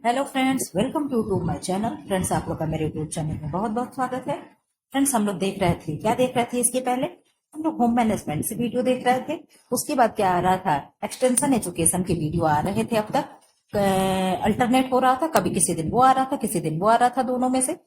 Hello friends, welcome to my channel. Friends, आप लोग का मेरे यूट्यूब चैनल में बहुत बहुत स्वागत है। फ्रेंड्स, हम लोग देख रहे थे इसके पहले हम लोग होम मैनेजमेंट से वीडियो देख रहे थे। उसके बाद क्या आ रहा था, एक्सटेंशन एजुकेशन के वीडियो आ रहे थे। अब तक अल्टरनेट हो रहा था, कभी किसी दिन वो आ रहा था, किसी दिन वो आ रहा था, दोनों में से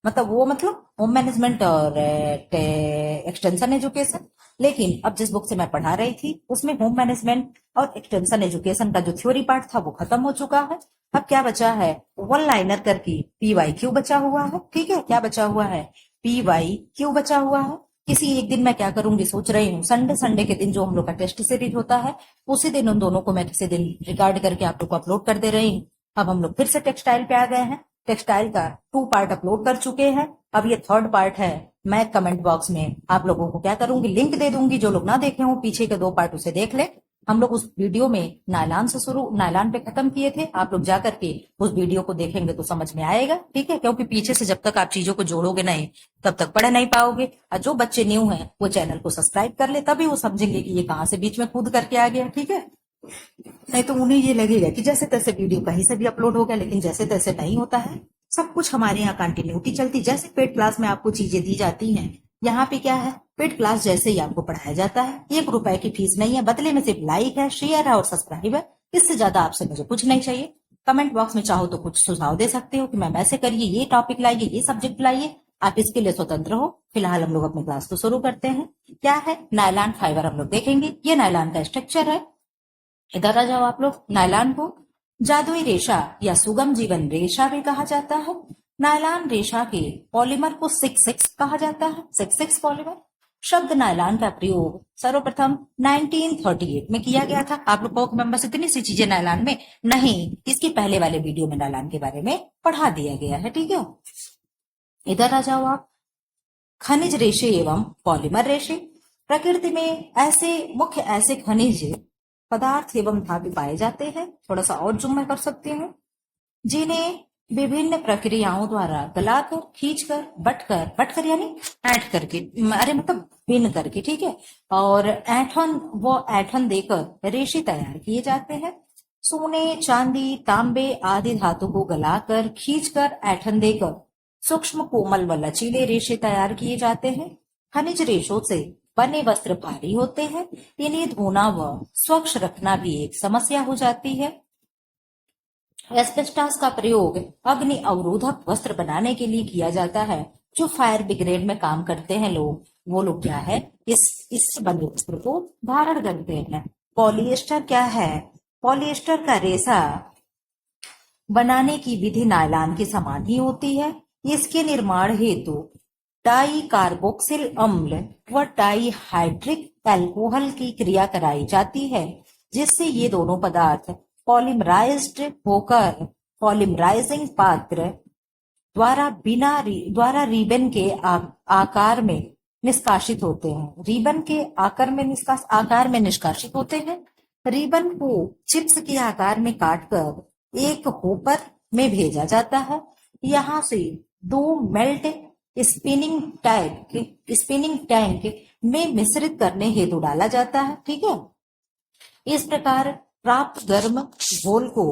मतलब होम मैनेजमेंट और एक्सटेंशन एजुकेशन। लेकिन अब जिस बुक से मैं पढ़ा रही थी उसमें होम मैनेजमेंट और एक्सटेंशन एजुकेशन का जो थ्योरी पार्ट था वो खत्म हो चुका है। अब क्या बचा है, वन लाइनर करके पीवाई क्यू बचा हुआ है। ठीक है, क्या बचा हुआ है, पीवाई क्यू बचा हुआ है। किसी एक दिन मैं क्या करूंगी, सोच रही हूँ संडे संडे के दिन जो हम लोग का टेस्ट सीरीज होता है उसी दिन उन दोनों को मैं किसी दिन रिकॉर्ड करके आप लोग को अपलोड कर दे रही हूँ। अब हम लोग फिर से टेक्सटाइल पे आ गए हैं। टेक्सटाइल का 2 पार्ट अपलोड कर चुके हैं, अब ये 3rd पार्ट है। मैं कमेंट बॉक्स में आप लोगों को क्या करूंगी, लिंक दे दूंगी। जो लोग ना देखे हो पीछे के 2 पार्ट उसे देख ले। हम लोग उस वीडियो में नायलान पे खत्म किए थे। आप लोग जाकर के उस वीडियो को देखेंगे तो समझ में आएगा। ठीक है, क्योंकि पीछे से जब तक आप चीजों को जोड़ोगे नहीं तब तक पढ़ नहीं पाओगे। और जो बच्चे न्यू हैं वो चैनल को सब्सक्राइब कर ले, तभी वो समझेंगे कि ये कहाँ से बीच में कूद करके आ गया। ठीक है, नहीं तो उन्हें ये लगेगा कि जैसे तैसे वीडियो कहीं से भी अपलोड हो गया, लेकिन जैसे तैसे नहीं होता है। सब कुछ हमारे यहाँ कंटिन्यूटी चलती, जैसे पेड क्लास में आपको चीजें दी जाती हैं, यहाँ पे क्या है, पेड क्लास जैसे ही आपको पढ़ाया जाता है। 1 रुपए की फीस नहीं है, बदले में सिर्फ लाइक है, शेयर है और सब्सक्राइब है। इससे ज्यादा आपसे मुझे कुछ नहीं चाहिए। कमेंट बॉक्स में चाहो तो कुछ सुझाव दे सकते हो कि मैम ऐसे करिए, ये टॉपिक लाइए, ये सब्जेक्ट लाइए। आप इसके लिए स्वतंत्र हो। फिलहाल हम लोग अपनी क्लास को शुरू करते हैं। क्या है, नायलॉन फाइबर हम लोग देखेंगे। ये नायलॉन का स्ट्रक्चर है। इधर आ जाओ आप लोग। नायलॉन को जादुई रेशा या सुगम जीवन रेशा भी कहा जाता है। नायलॉन रेशा के पॉलीमर को 6 कहा जाता है, 6 पॉलीमर। शब्द नायलॉन का प्रयोग सर्वप्रथम 1938 में किया गया था। आप लोग को मैं बस इतनी सी चीजें नायलॉन में नहीं, इसके पहले वाले वीडियो में नायलॉन के बारे में पढ़ा दिया गया है। ठीक है, इधर आ जाओ आप। खनिज रेशे एवं पॉलीमर रेशे। प्रकृति में ऐसे खनिज पदार्थ एवं धातु पाए जाते हैं। थोड़ा सा और जूम मैं कर सकती हूँ, जिन्हें विभिन्न प्रक्रियाओं द्वारा गलाकर, खींचकर, बटकर यानी ऐंठ करके, अरे मतलब बिन करके, ठीक है, और ऐंठन देकर रेशे तैयार किए जाते हैं। सोने, चांदी, तांबे आदि धातु को गलाकर, खींचकर, ऐंठन देकर सूक्ष्म, कोमल व लचीले रेशे तैयार किए जाते हैं। खनिज रेशों से बने वस्त्र भारी होते हैं। इन्हें धोना व स्वच्छ रखना भी एक समस्या हो जाती है। एस्बेस्टॉस का प्रयोग अग्नि अवरोधक वस्त्र बनाने के लिए किया जाता है। जो फायर ब्रिगेड में काम करते हैं लोग, वो लोग क्या है, इस बने वस्त्र को धारण करते हैं। पॉलिएस्टर क्या है, पॉलिएस्टर का रेशा बनाने की विधि नायलॉन के समान ही होती है। इसके निर्माण हेतु डाई कार्बोक्सिल अम्ल व डाई हाइड्रिक एल्कोहल की क्रिया कराई जाती है, जिससे ये दोनों पदार्थ पॉलिमराइज्ड होकर पॉलिमराइजिंग पात्र द्वारा रिबन के आकार में निष्कासित होते हैं। रिबन के आकार में निष्कासित होते हैं। रिबन को चिप्स के आकार में काटकर एक होपर में भेजा जाता है। यहाँ से 2 मेल्ट स्पिनिंग टैंक में मिश्रित करने हेतु डाला जाता है। ठीक है, इस प्रकार प्राप्त गर्म घोल को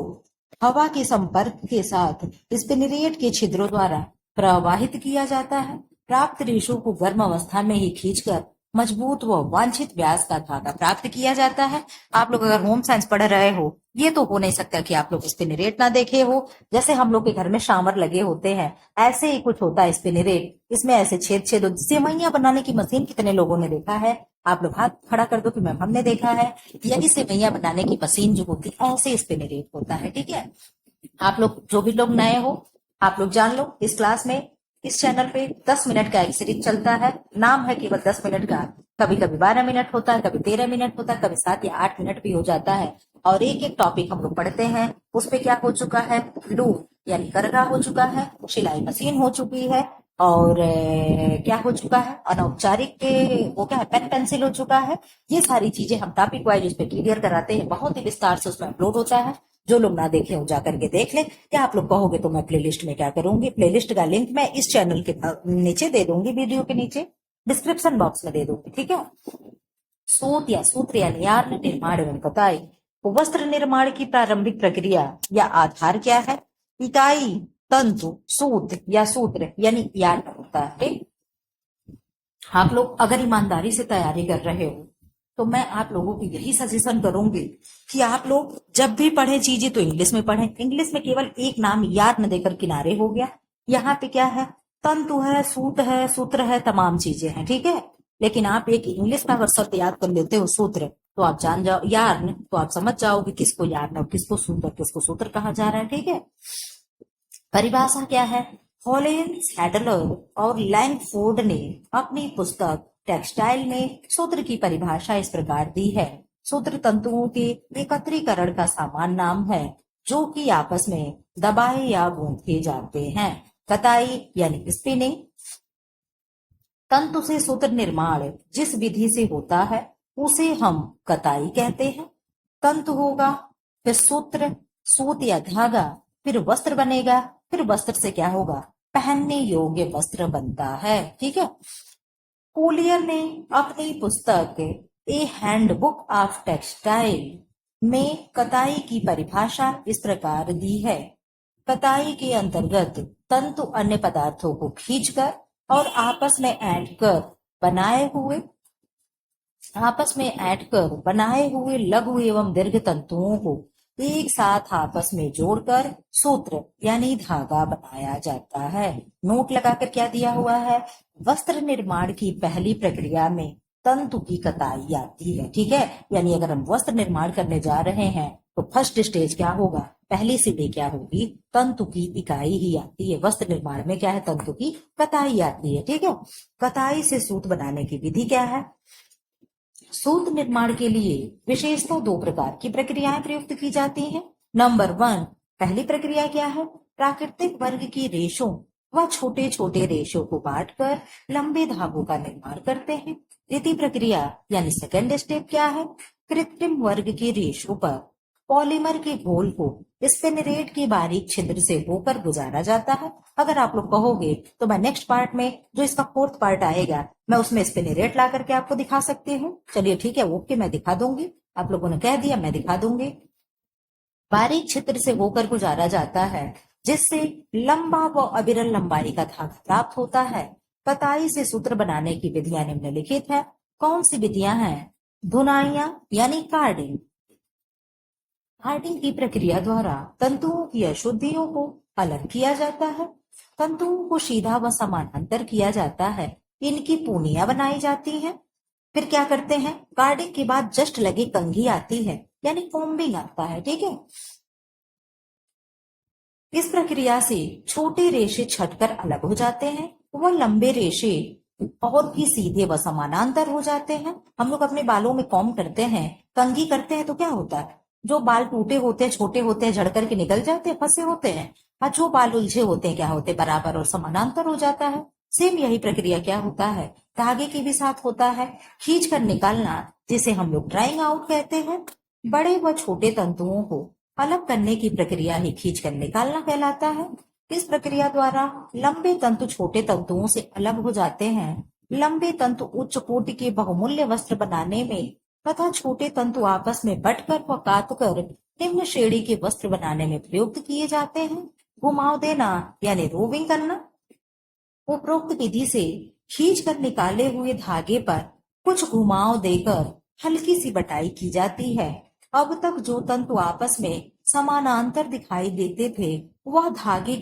हवा के संपर्क के साथ स्पिनरेट के छिद्रों द्वारा प्रवाहित किया जाता है। प्राप्त रेशों को गर्म अवस्था में ही खींचकर मजबूत व वांछित व्यास का धागा प्राप्त किया जाता है। आप लोग अगर होम साइंस पढ़ रहे हो, ये तो हो नहीं सकता कि आप लोग स्पिनरेट ना देखे हो। जैसे हम लोग के घर में शामर लगे होते हैं, ऐसे ही कुछ होता है स्पिनरेट। इसमें ऐसे छेद सेवैयां बनाने की मशीन कितने लोगों ने देखा है? आप लोग हाथ खड़ा कर दो कि मैम हमने देखा है। यही सेवैयां बनाने की मशीन जो होती है, ऐसे स्पिनरेट होता है। ठीक है, आप लोग जो भी लोग नए हो, आप लोग जान लो, इस क्लास में इस चैनल पे 10 मिनट का एक सीरीज चलता है। नाम है केवल 10 मिनट का। कभी कभी 12 मिनट होता है, कभी 13 मिनट होता है, कभी 7 या 8 मिनट भी हो जाता है। और एक एक टॉपिक हम लोग पढ़ते हैं। उस पे क्या हो चुका है, लूम यानी करगा हो चुका है, सिलाई मशीन हो चुकी है, और क्या हो चुका है, अनौपचारिक वो क्या है, पेन पेंसिल हो चुका है। ये सारी चीजें हम टॉपिक वाइज उस पर क्लियर कराते हैं। बहुत ही विस्तार से उसमें अपलोड होता है। जो लोग ना देखे हो जा करके देख ले। या आप लोग कहोगे तो मैं प्लेलिस्ट में क्या करूंगी, प्लेलिस्ट का लिंक मैं इस चैनल के नीचे दे दूंगी, वीडियो के नीचे डिस्क्रिप्शन बॉक्स में दे दूंगी। ठीक है, सूत या सूत्र यानी यार्न निर्माण एवं कताई। वस्त्र निर्माण की प्रारंभिक प्रक्रिया या आधार क्या है? इकाई, तंतु, सूत्र या सूत्र यानी यार्न होता है। आप लोग अगर ईमानदारी से तैयारी कर रहे हो तो मैं आप लोगों को यही सजेशन करूंगी कि आप लोग जब भी पढ़े चीजें तो इंग्लिश में पढ़ें। इंग्लिश में केवल एक नाम यार्न देकर किनारे हो गया। यहाँ पे क्या है, तंतु है, सूत है, सूत्र है, तमाम चीजें हैं, ठीक है। लेकिन आप एक इंग्लिश का अगर शब्द याद कर लेते हो सूत्र, तो आप जान जाओ यार्न, तो आप समझ जाओगे किसको यार्न और किसको सूत्र, किसको सूत्र कहा जा रहा है, ठीक है। परिभाषा क्या है, हॉलिन्स, हैडलर और लैंगफोर्ड ने अपनी पुस्तक टेक्सटाइल में सूत्र की परिभाषा इस प्रकार दी है। सूत्र तंतुओं के एकत्रीकरण का सामान्य नाम है जो कि आपस में दबाए या गूंथे जाते हैं। कताई यानी स्पिनिंग, तंतु से सूत्र निर्माण जिस विधि से होता है उसे हम कताई कहते हैं। तंतु होगा, फिर सूत्र, सूत या धागा, फिर वस्त्र बनेगा, फिर वस्त्र से क्या होगा, पहनने योग्य वस्त्र बनता है, ठीक है। कोलियर ने अपनी पुस्तक ए हैंडबुक ऑफ टेक्सटाइल में कताई की परिभाषा इस प्रकार दी है। कताई के अंतर्गत तंतु अन्य पदार्थों को खींचकर और आपस में ऐड कर बनाए हुए लघु एवं दीर्घ तंतुओं को एक साथ आपस में जोड़कर सूत्र यानी धागा बनाया जाता है। नोट लगाकर क्या दिया हुआ है, वस्त्र निर्माण की पहली प्रक्रिया में तंतु की कताई आती है, ठीक है। यानी अगर हम वस्त्र निर्माण करने जा रहे हैं तो फर्स्ट स्टेज क्या होगा, पहली सीढ़ी क्या होगी, तंतु की इकाई ही आती है। वस्त्र निर्माण में क्या है, तंतु की कताई आती है, ठीक है। कताई से सूत बनाने की विधि क्या है, सूत निर्माण के लिए विशेषतः दो प्रकार की प्रक्रियाएं प्रयुक्त की जाती हैं। नंबर 1, पहली प्रक्रिया क्या है, प्राकृतिक वर्ग की रेशों व छोटे छोटे रेशों को बांटकर लंबे धागों का निर्माण करते हैं। द्वितीय प्रक्रिया यानी सेकेंड स्टेप क्या है, कृत्रिम वर्ग की रेशों पर पॉलीमर के घोल को स्पिनरेट की बारीक छिद्र से होकर गुजारा जाता है। अगर आप लोग कहोगे तो मैं नेक्स्ट पार्ट में जो इसका फोर्थ पार्ट आएगा मैं उसमें स्पिनरेट ला करके आपको दिखा सकती हूँ। चलिए ठीक है, ओके, मैं दिखा दूंगी। आप लोगों ने कह दिया, मैं दिखा दूंगी। बारीक छिद्र से होकर गुजारा जाता है जिससे लंबा व अविरल लंबाई का धागा प्राप्त होता है। कताई से सूत्र बनाने की विधियां निम्नलिखित है। कौन सी विधियां हैं, धुनाइयां यानी कार्डिंग। कार्डिंग की प्रक्रिया द्वारा तंतुओं की अशुद्धियों को अलग किया जाता है। तंतुओं को सीधा व समानांतर किया जाता है, इनकी पूनियां बनाई जाती हैं। फिर क्या करते हैं, कार्डिंग के बाद जस्ट लगे कंघी आती है यानी कॉम्बिंग आता है, ठीक है। इस प्रक्रिया से छोटे रेशे छटकर अलग हो जाते हैं, वह लंबे रेशे और भी सीधे व समानांतर हो जाते हैं। हम लोग अपने बालों में कॉम्ब करते हैं, कंघी करते हैं तो क्या होता है, जो बाल टूटे होते हैं, छोटे होते हैं, झड़ करके निकल जाते हैं, फंसे होते हैं, और जो बाल उलझे होते हैं क्या होते हैं, बराबर और समानांतर हो जाता है। सेम यही प्रक्रिया क्या होता है, धागे के भी साथ होता है, खींच कर निकालना जिसे हम लोग ड्राइंग आउट कहते हैं। बड़े व छोटे तंतुओं को अलग करने की प्रक्रिया ही खींच कर निकालना कहलाता है। इस प्रक्रिया द्वारा लंबे तंतु छोटे तंतुओं से अलग हो जाते हैं। लंबे तंतु उच्च कोटि के बहुमूल्य वस्त्र बनाने में तथा छोटे तंतु आपस में बटकर व काटकर निम्न श्रेणी के वस्त्र बनाने में प्रयुक्त किए जाते हैं। घुमाव देना यानी रोविंग करना। उपरोक्त विधि से खींच कर निकाले हुए धागे पर कुछ घुमाव देकर हल्की सी बटाई की जाती है। अब तक जो तंतु आपस में समानांतर दिखाई देते थे वह धागे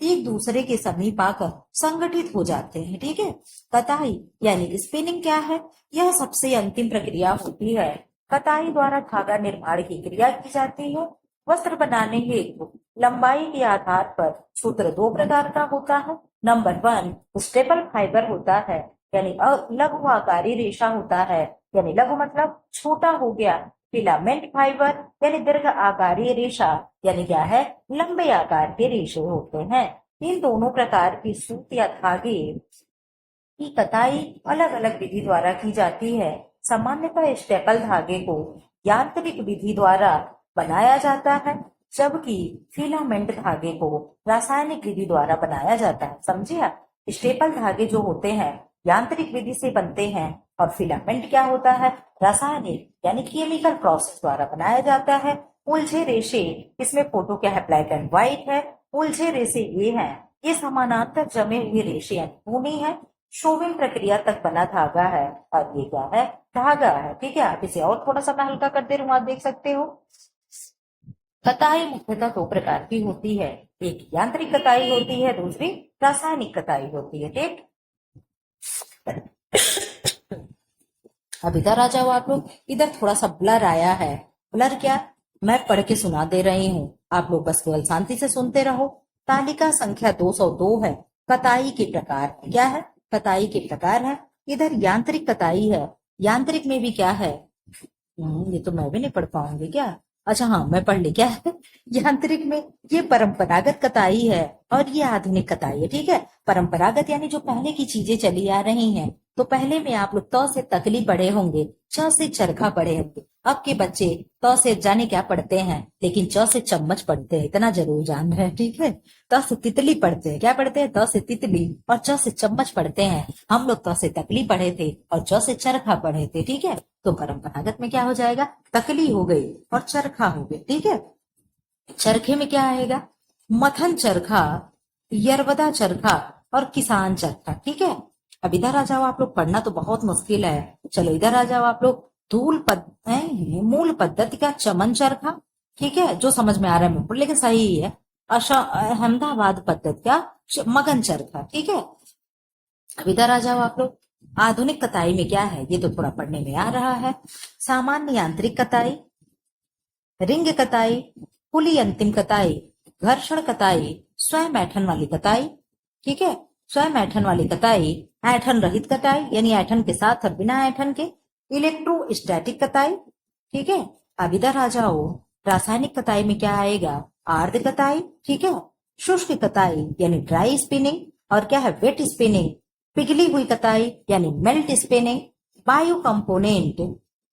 एक दूसरे के समीप आकर संगठित हो जाते हैं, ठीक है। कताई यानी स्पिनिंग क्या है, यह सबसे अंतिम प्रक्रिया होती है। कताई द्वारा धागा निर्माण की क्रिया की जाती है। वस्त्र बनाने हेतु लंबाई के आधार पर सूत्र दो प्रकार का होता है। नंबर 1, स्टेपल फाइबर होता है यानी लघु आकारी रेशा होता है, यानी लघु मतलब छोटा हो गया। फिलामेंट फाइबर यानी दीर्घ आकारी रेशा, यानी क्या है, लंबे आकार के रेशे होते हैं। इन दोनों प्रकार की सूत या धागे की कताई अलग अलग विधि द्वारा की जाती है। सामान्यतः स्टेपल धागे को यांत्रिक विधि द्वारा बनाया जाता है, जबकि फिलामेंट धागे को रासायनिक विधि द्वारा बनाया जाता है। समझिए आप, स्टेपल धागे जो होते हैं यांत्रिक विधि से बनते हैं और फिलामेंट क्या होता है, रासायनिक यानी केमिकल प्रोसेस द्वारा बनाया जाता है। उलझे रेशे, इसमें फोटो क्या है, ब्लैक एंड व्हाइट है। उलझे रेशे ये हैं, ये समानांतर जमे हुए रेशे यानी ऊनी है। शोविंग प्रक्रिया तक बना धागा है, और ये क्या है, धागा है। ठीक है, आप इसे और थोड़ा सा मैं हल्का कर दे रही हूँ, आप देख सकते हो। कताई मुख्यतः दो प्रकार की होती है, एक यांत्रिक कताई होती है, दूसरी रासायनिक कताई होती है। ठीक, अब इधर आ जाओ आप लोग। इधर थोड़ा सा ब्लर आया है। ब्लर क्या, मैं पढ़ के सुना दे रही हूँ, आप लोग बस केवल शांति से सुनते रहो। तालिका संख्या 202 है। कताई के प्रकार क्या है, कताई के प्रकार है। इधर यांत्रिक कताई है। यांत्रिक में भी क्या है, ये तो मैं भी नहीं पढ़ पाऊंगी क्या। अच्छा हाँ, मैं पढ़ ली क्या है। यांत्रिक में ये परंपरागत कताई है और ये आधुनिक कताई है। ठीक है, परंपरागत यानी जो पहले की चीजें चली आ रही हैं। तो पहले में आप लोग त से तकली पढ़े होंगे, च से चरखा पढ़े होंगे। अब के बच्चे त से जाने क्या पढ़ते हैं, लेकिन च से चम्मच पढ़ते हैं, इतना जरूर जान रहे हैं। ठीक है, त से तितली पढ़ते हैं, क्या पढ़ते हैं, त से तितली, और च से चम्मच पढ़ते हैं। हम लोग त से तकली पढ़े थे और च से चरखा पढ़े थे। ठीक है, तो परंपरागत में क्या हो जाएगा, तकली हो गई और चरखा हो गई। ठीक है, चरखे में क्या आएगा, मथन चरखा, यरवदा चरखा और किसान चरखा। ठीक है, अब इधर आ जाओ आप लोग, पढ़ना तो बहुत मुश्किल है। चलो इधर आ जाओ आप लोग। मूल पद्धति का चमन चरखा। ठीक है, जो समझ में आ रहा है मैं लेकिन सही ही है। अहमदाबाद पद्धति का मगन चरखा। ठीक है, अब इधर आ जाओ आप लोग। आधुनिक कताई में क्या है, ये तो थोड़ा पढ़ने में आ रहा है। सामान्य यांत्रिक कताई, रिंग कताई, पुली अंतिम कताई, घर्षण कताई, स्वयं ऐठन वाली कताई। ठीक है, स्वयं ऐठन वाली कताई, ऐठन रहित कताई यानी ऐठन के साथ और बिना ऐठन के, इलेक्ट्रोस्टैटिक कताई। ठीक है, अब इधर आ जाओ। रासायनिक कताई में क्या आएगा, आर्द्र कताई। ठीक है, शुष्क कताई यानी ड्राई स्पिनिंग, और क्या है, वेट स्पिनिंग। पिघली हुई कताई यानी मेल्ट स्पिनिंग, बायो कंपोनेंट,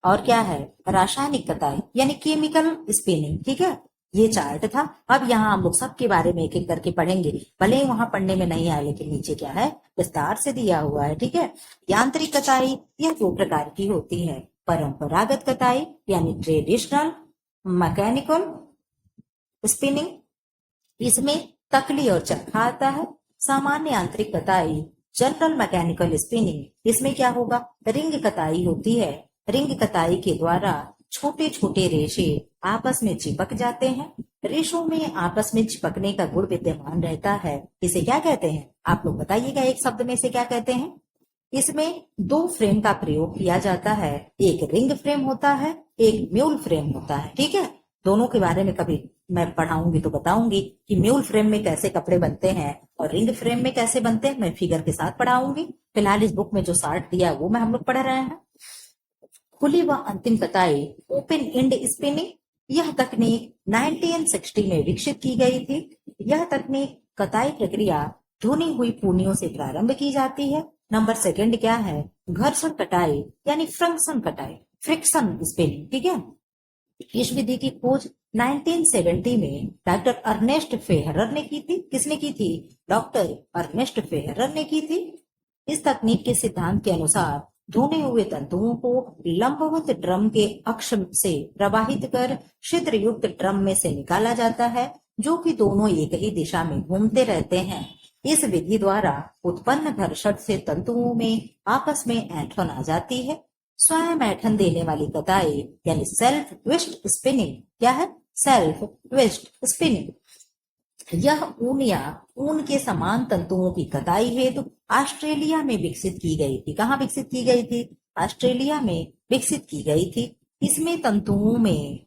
और क्या है, रासायनिक कताई यानी केमिकल स्पिनिंग। ठीक है, ये चार्ट था। अब यहाँ हम लोग सबके बारे में एक एक करके पढ़ेंगे, भले ही वहां पढ़ने में नहीं आए, लेकिन नीचे क्या है, विस्तार से दिया हुआ है। ठीक है, यांत्रिक कताई यह दो प्रकार की होती है, परंपरागत कताई यानी ट्रेडिशनल मैकेनिकल स्पिनिंग, इसमें तकली और चरखा आता है। सामान्य यांत्रिक कताई जनरल मैकेनिकल स्पिनिंग, इसमें क्या होगा, रिंग कताई होती है। रिंग कताई के द्वारा छोटे छोटे रेशे आपस में चिपक जाते हैं। रेशों में आपस में चिपकने का गुण विद्यमान रहता है, इसे क्या कहते हैं, आप लोग बताइएगा एक शब्द में इसे क्या कहते हैं। इसमें दो फ्रेम का प्रयोग किया जाता है, एक रिंग फ्रेम होता है, एक म्यूल फ्रेम होता है। ठीक है, दोनों के बारे में कभी मैं पढ़ाऊंगी तो बताऊंगी कि म्यूल फ्रेम में कैसे कपड़े बनते हैं और रिंग फ्रेम में कैसे बनते हैं, मैं फिगर के साथ पढ़ाऊंगी। फिलहाल इस बुक में जो शार्ट दिया वो मैं हम लोग पढ़ रहे हैं। खुली व अंतिम कताई ओपन एंड स्पिनिंग, यह तकनीक 1960 में विकसित की गई थी। यह तकनीक कताई प्रक्रिया धुनी हुई पूनियों से प्रारंभ की जाती है। नंबर सेकंड क्या है, घर्षण कटाई यानी फ्रिक्शन कटाई, फ्रिक्शन स्पिनिंग। ठीक है, इस विधि की खोज 1970 में डॉक्टर अर्नेस्ट फेहरर ने की थी। किसने की थी, डॉक्टर अर्नेस्ट फेहरर ने की थी। इस तकनीक के सिद्धांत के अनुसार धुने हुए तंतुओं को लंबवत ड्रम के अक्ष से प्रवाहित कर छिद्र युक्त ड्रम में से निकाला जाता है, जो कि दोनों एक ही दिशा में घूमते रहते हैं। इस विधि द्वारा उत्पन्न घर्षण से तंतुओं में आपस में ऐंठन आ जाती है। स्वयं ऐंठन देने वाली कताई यानी सेल्फ ट्विस्ट स्पिनिंग, क्या है, सेल्फ ट्विस्ट स्पिनिंग, यह ऊन या ऊन के समान तंतुओं की कताई हेतु ऑस्ट्रेलिया में विकसित की गई थी। कहाँ विकसित की गई थी, ऑस्ट्रेलिया में विकसित की गई थी। इसमें तंतुओं में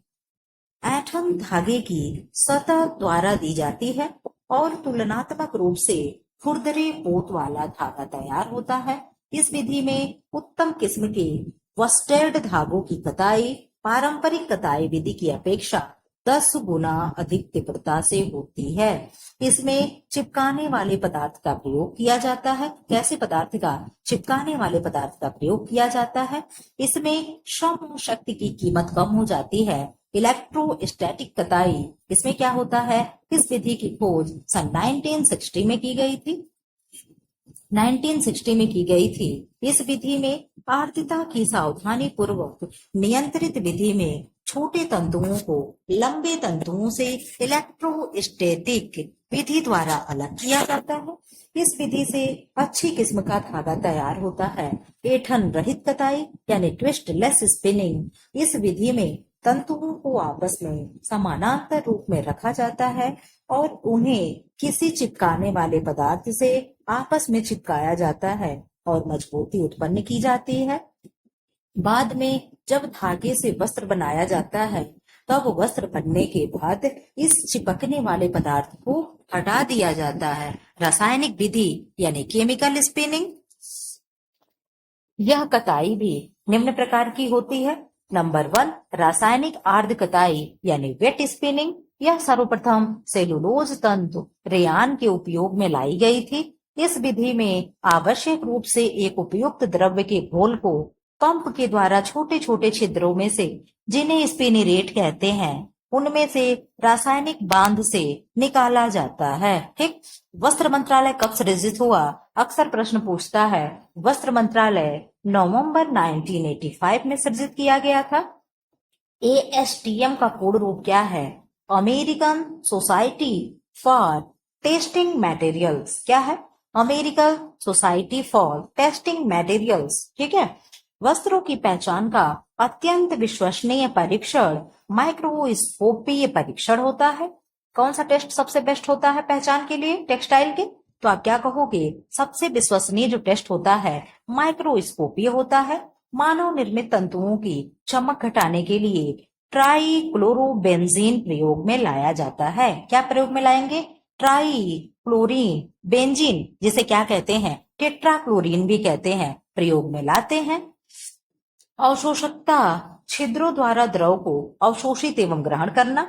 ऐंठन धागे की सतह द्वारा दी जाती है और तुलनात्मक रूप से खुरदरे पोत वाला धागा तैयार होता है। इस विधि में उत्तम किस्म के वस्टेड धागों की कताई पारंपरिक कताई विधि की अपेक्षा 10 गुना अधिक तीव्रता से होती है। इसमें चिपकाने वाले पदार्थ का प्रयोग किया जाता है। कैसे पदार्थ का, चिपकाने वाले पदार्थ का प्रयोग किया जाता है। इसमें श्रम शक्ति की कीमत कम हो जाती है। इलेक्ट्रोस्टैटिक कताई, इसमें क्या होता है, इस विधि की खोज सन 1960 में की गई थी। 1960 में की गई थी। इस विधि में आर्द्रता की सावधानी पूर्वक नियंत्रित विधि में छोटे तंतुओं को लंबे तंतुओं से इलेक्ट्रोस्टैटिक विधि द्वारा अलग किया जाता है। इस विधि से अच्छी किस्म का धागा तैयार होता है। ऐंठन रहित कताई यानी ट्विस्ट लेस स्पिनिंग। इस विधि में तंतुओं को आपस में समानांतर रूप में रखा जाता है और उन्हें किसी चिपकाने वाले पदार्थ से आपस में चिपकाया जाता है और मजबूती उत्पन्न की जाती है। बाद में जब धागे से वस्त्र बनाया जाता है तब वस्त्र बनने के बाद इस चिपकने वाले पदार्थ को हटा दिया जाता है। रासायनिक विधि यानी केमिकल स्पिनिंग। यह कताई भी निम्न प्रकार की होती है। नंबर 1, रासायनिक आर्द्र कताई यानी वेट स्पिनिंग। यह सर्वप्रथम सेलुलोज तंतु रेयान के उपयोग में लाई गई थी। इस विधि में आवश्यक रूप से एक उपयुक्त द्रव्य के घोल को पंप के द्वारा छोटे छोटे छिद्रों में से, जिन्हें स्पिनिरेट कहते हैं, उनमें से रासायनिक बांध से निकाला जाता है। ठीक। वस्त्र मंत्रालय कब सृजित हुआ? अक्सर प्रश्न पूछता है। वस्त्र मंत्रालय नवंबर 1985 में सृजित किया गया था। ASTM का पूर्ण रूप क्या है? American society for testing materials. क्या है? American society for testing materials. ठीक है। वस्त्रों की पहचान का अत्यंत विश्वसनीय परीक्षण माइक्रोस्कोपीय परीक्षण होता है। कौन सा टेस्ट सबसे बेस्ट होता है पहचान के लिए टेक्सटाइल के? तो आप क्या कहोगे? सबसे विश्वसनीय जो टेस्ट होता है माइक्रोस्कोपीय होता है। मानव निर्मित तंतुओं की चमक घटाने के लिए ट्राइक्लोरोबेंजीन प्रयोग में लाया जाता है। क्या प्रयोग में लाएंगे? ट्राइक्लोरीन बेंजीन, जिसे क्या कहते हैं? टेट्राक्लोरीन भी कहते हैं, प्रयोग में लाते हैं। अवशोषकता छिद्रों द्वारा द्रव को अवशोषित एवं ग्रहण करना।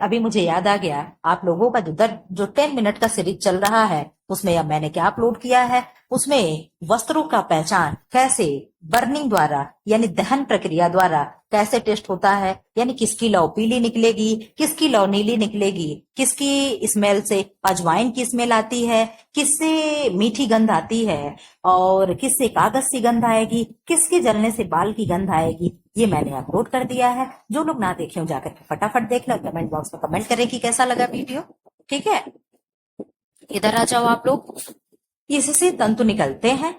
अभी मुझे याद आ गया, आप लोगों का जो 10 मिनट का सीरीज चल रहा है उसमें अब मैंने क्या अपलोड किया है, उसमें वस्त्रों का पहचान कैसे बर्निंग द्वारा यानी दहन प्रक्रिया द्वारा कैसे टेस्ट होता है, यानी किसकी लौ पीली निकलेगी, किसकी लौ नीली निकलेगी, किसकी स्मेल से अजवाइन की स्मेल आती है, किससे मीठी गंध आती है और किससे कागज की गंध आएगी, किसके जलने से बाल की गंध आएगी, ये मैंने अपलोड कर दिया है। जो लोग ना देखे हो जाकर के फटाफट देख लो, कमेंट बॉक्स में कमेंट करें कि कैसा लगा वीडियो। ठीक है, इधर आ जाओ आप लोग। इससे तंतु निकलते हैं,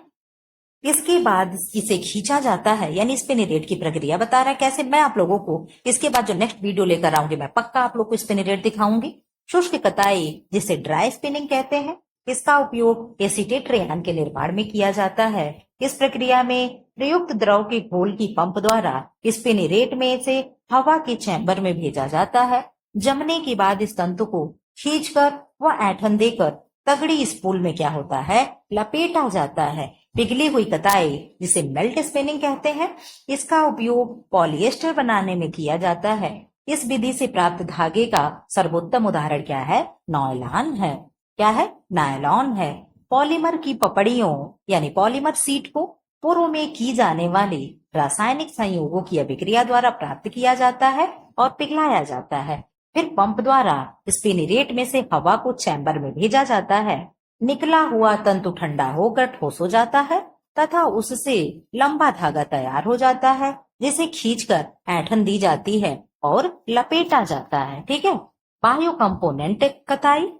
इसके बाद इसे खींचा जाता है, यानी स्पिनिरेट की प्रक्रिया बता रहा है कैसे। मैं आप लोगों को इसके बाद जो नेक्स्ट वीडियो लेकर आऊंगी मैं पक्का आप लोग को स्पिनिरेट दिखाऊंगी। शुष्क कताई जिसे ड्राई स्पिनिंग कहते हैं, इसका उपयोग एसीटेट रेयान के निर्माण में किया जाता है। इस प्रक्रिया में प्रयुक्त द्रव के घोल की पंप द्वारा स्पिनिरेट में से हवा के चैम्बर में भेजा जाता है। जमने के बाद इस तंतु को खींचकर व ऐंठन देकर तगड़ी स्पूल में क्या होता है? लपेटा जाता है। पिघली हुई कताई जिसे मेल्ट स्पिनिंग कहते हैं, इसका उपयोग पॉलिएस्टर बनाने में किया जाता है। इस विधि से प्राप्त धागे का सर्वोत्तम उदाहरण क्या है? नायलॉन है। क्या है? नायलॉन है। पॉलीमर की पपड़ियों यानी पॉलीमर सीट को पूर्व में की जाने वाली रासायनिक संयोगों की अभिक्रिया द्वारा प्राप्त किया जाता है और पिघलाया जाता है। फिर पंप द्वारा स्पिनिरेट में से हवा को चैम्बर में भेजा जाता है। निकला हुआ तंतु ठंडा होकर ठोस हो जाता है तथा उससे लंबा धागा तैयार हो जाता है, जिसे खींचकर ऐंठन दी जाती है और लपेटा जाता है। ठीक है। बायो कंपोनेंट कताई,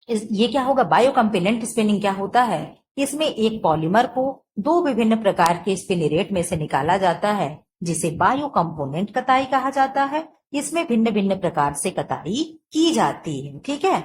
ये क्या होगा? बायो कंपोनेंट स्पिनिंग क्या होता है? इसमें एक पॉलीमर को दो विभिन्न प्रकार के स्पिनिरेट में से निकाला जाता है, जिसे बायो कंपोनेंट कताई कहा जाता है। इसमें भिन्न भिन्न प्रकार से कताई की जाती है। ठीक है।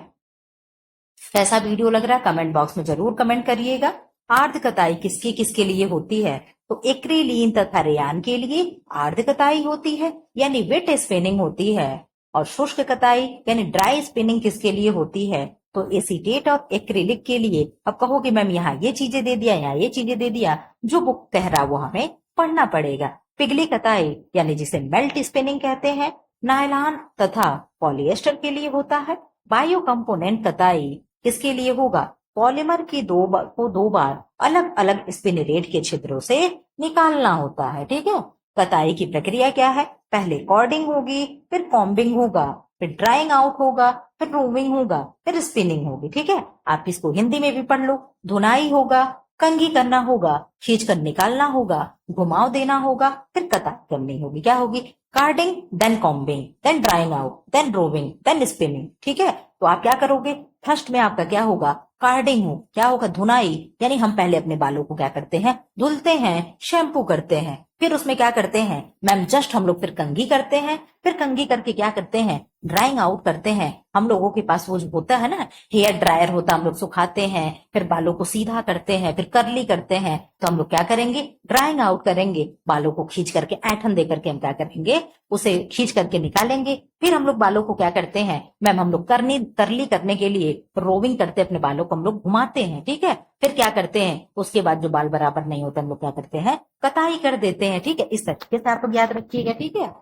कैसा वीडियो लग रहा है कमेंट बॉक्स में जरूर कमेंट करिएगा। आर्द्र कताई किसके किसके लिए होती है? तो एक्रिलीन तथा रेयान के लिए आर्द्र कताई होती है, यानी वेट स्पिनिंग होती है। और शुष्क कताई यानी ड्राई स्पिनिंग किसके लिए होती है? तो एसीटेट और एक्रिलिक के लिए। अब कहोगे मैम यहाँ ये चीजें दे दिया, यहाँ ये चीजें दे दिया, जो बुक कह रहा वो हमें पढ़ना पड़ेगा। पिघली कताई यानी जिसे मेल्ट स्पिनिंग कहते हैं, नायलॉन तथा पॉलिएस्टर के लिए होता है। बायो कंपोनेंट कताई किसके लिए होगा? पॉलीमर की दो बार अलग अलग स्पिनिरेट के छिद्रों से निकालना होता है। ठीक है। कताई की प्रक्रिया क्या है? पहले कॉर्डिंग होगी, फिर कॉम्बिंग होगा, फिर ड्राइंग आउट होगा, फिर रोविंग होगा, फिर स्पिनिंग होगी। ठीक है, आप इसको हिंदी में भी पढ़ लो। धुनाई होगा, कंघी करना होगा, खींच कर निकालना होगा, घुमाव देना होगा, फिर कताई करनी होगी। क्या होगी? Carding, then combing, then drawing out, then roving, then spinning. ठीक है, तो आप क्या करोगे? फर्स्ट में आपका क्या होगा? कार्डिंग हो, क्या होगा? धुनाई, यानी हम पहले अपने बालों को क्या करते हैं? धुलते हैं, शैम्पू करते हैं। फिर उसमें क्या करते हैं मैम? जस्ट हम लोग फिर कंघी करते हैं। फिर कंघी करके क्या करते हैं? ड्राइंग आउट करते हैं। हम लोगों के पास वो जो होता है ना, हेयर ड्रायर होता है, हम लोग सुखाते हैं, फिर बालों को सीधा करते हैं, फिर कर्ली करते हैं। तो हम लोग क्या करेंगे? ड्राइंग आउट करेंगे, बालों को खींच करके ऐठन दे करके हम क्या करेंगे? उसे खींच करके निकालेंगे। फिर हम लोग बालों को क्या करते हैं मैम? हम लोग करली करने के लिए रोविंग करते हैं, अपने बालों को हम लोग घुमाते हैं। ठीक है, फिर क्या करते हैं? उसके बाद जो बाल बराबर नहीं होते हम लोग क्या करते हैं? कताई कर देते हैं। ठीक है, इस तरीके से आप लोग याद रखिएगा। ठीक है,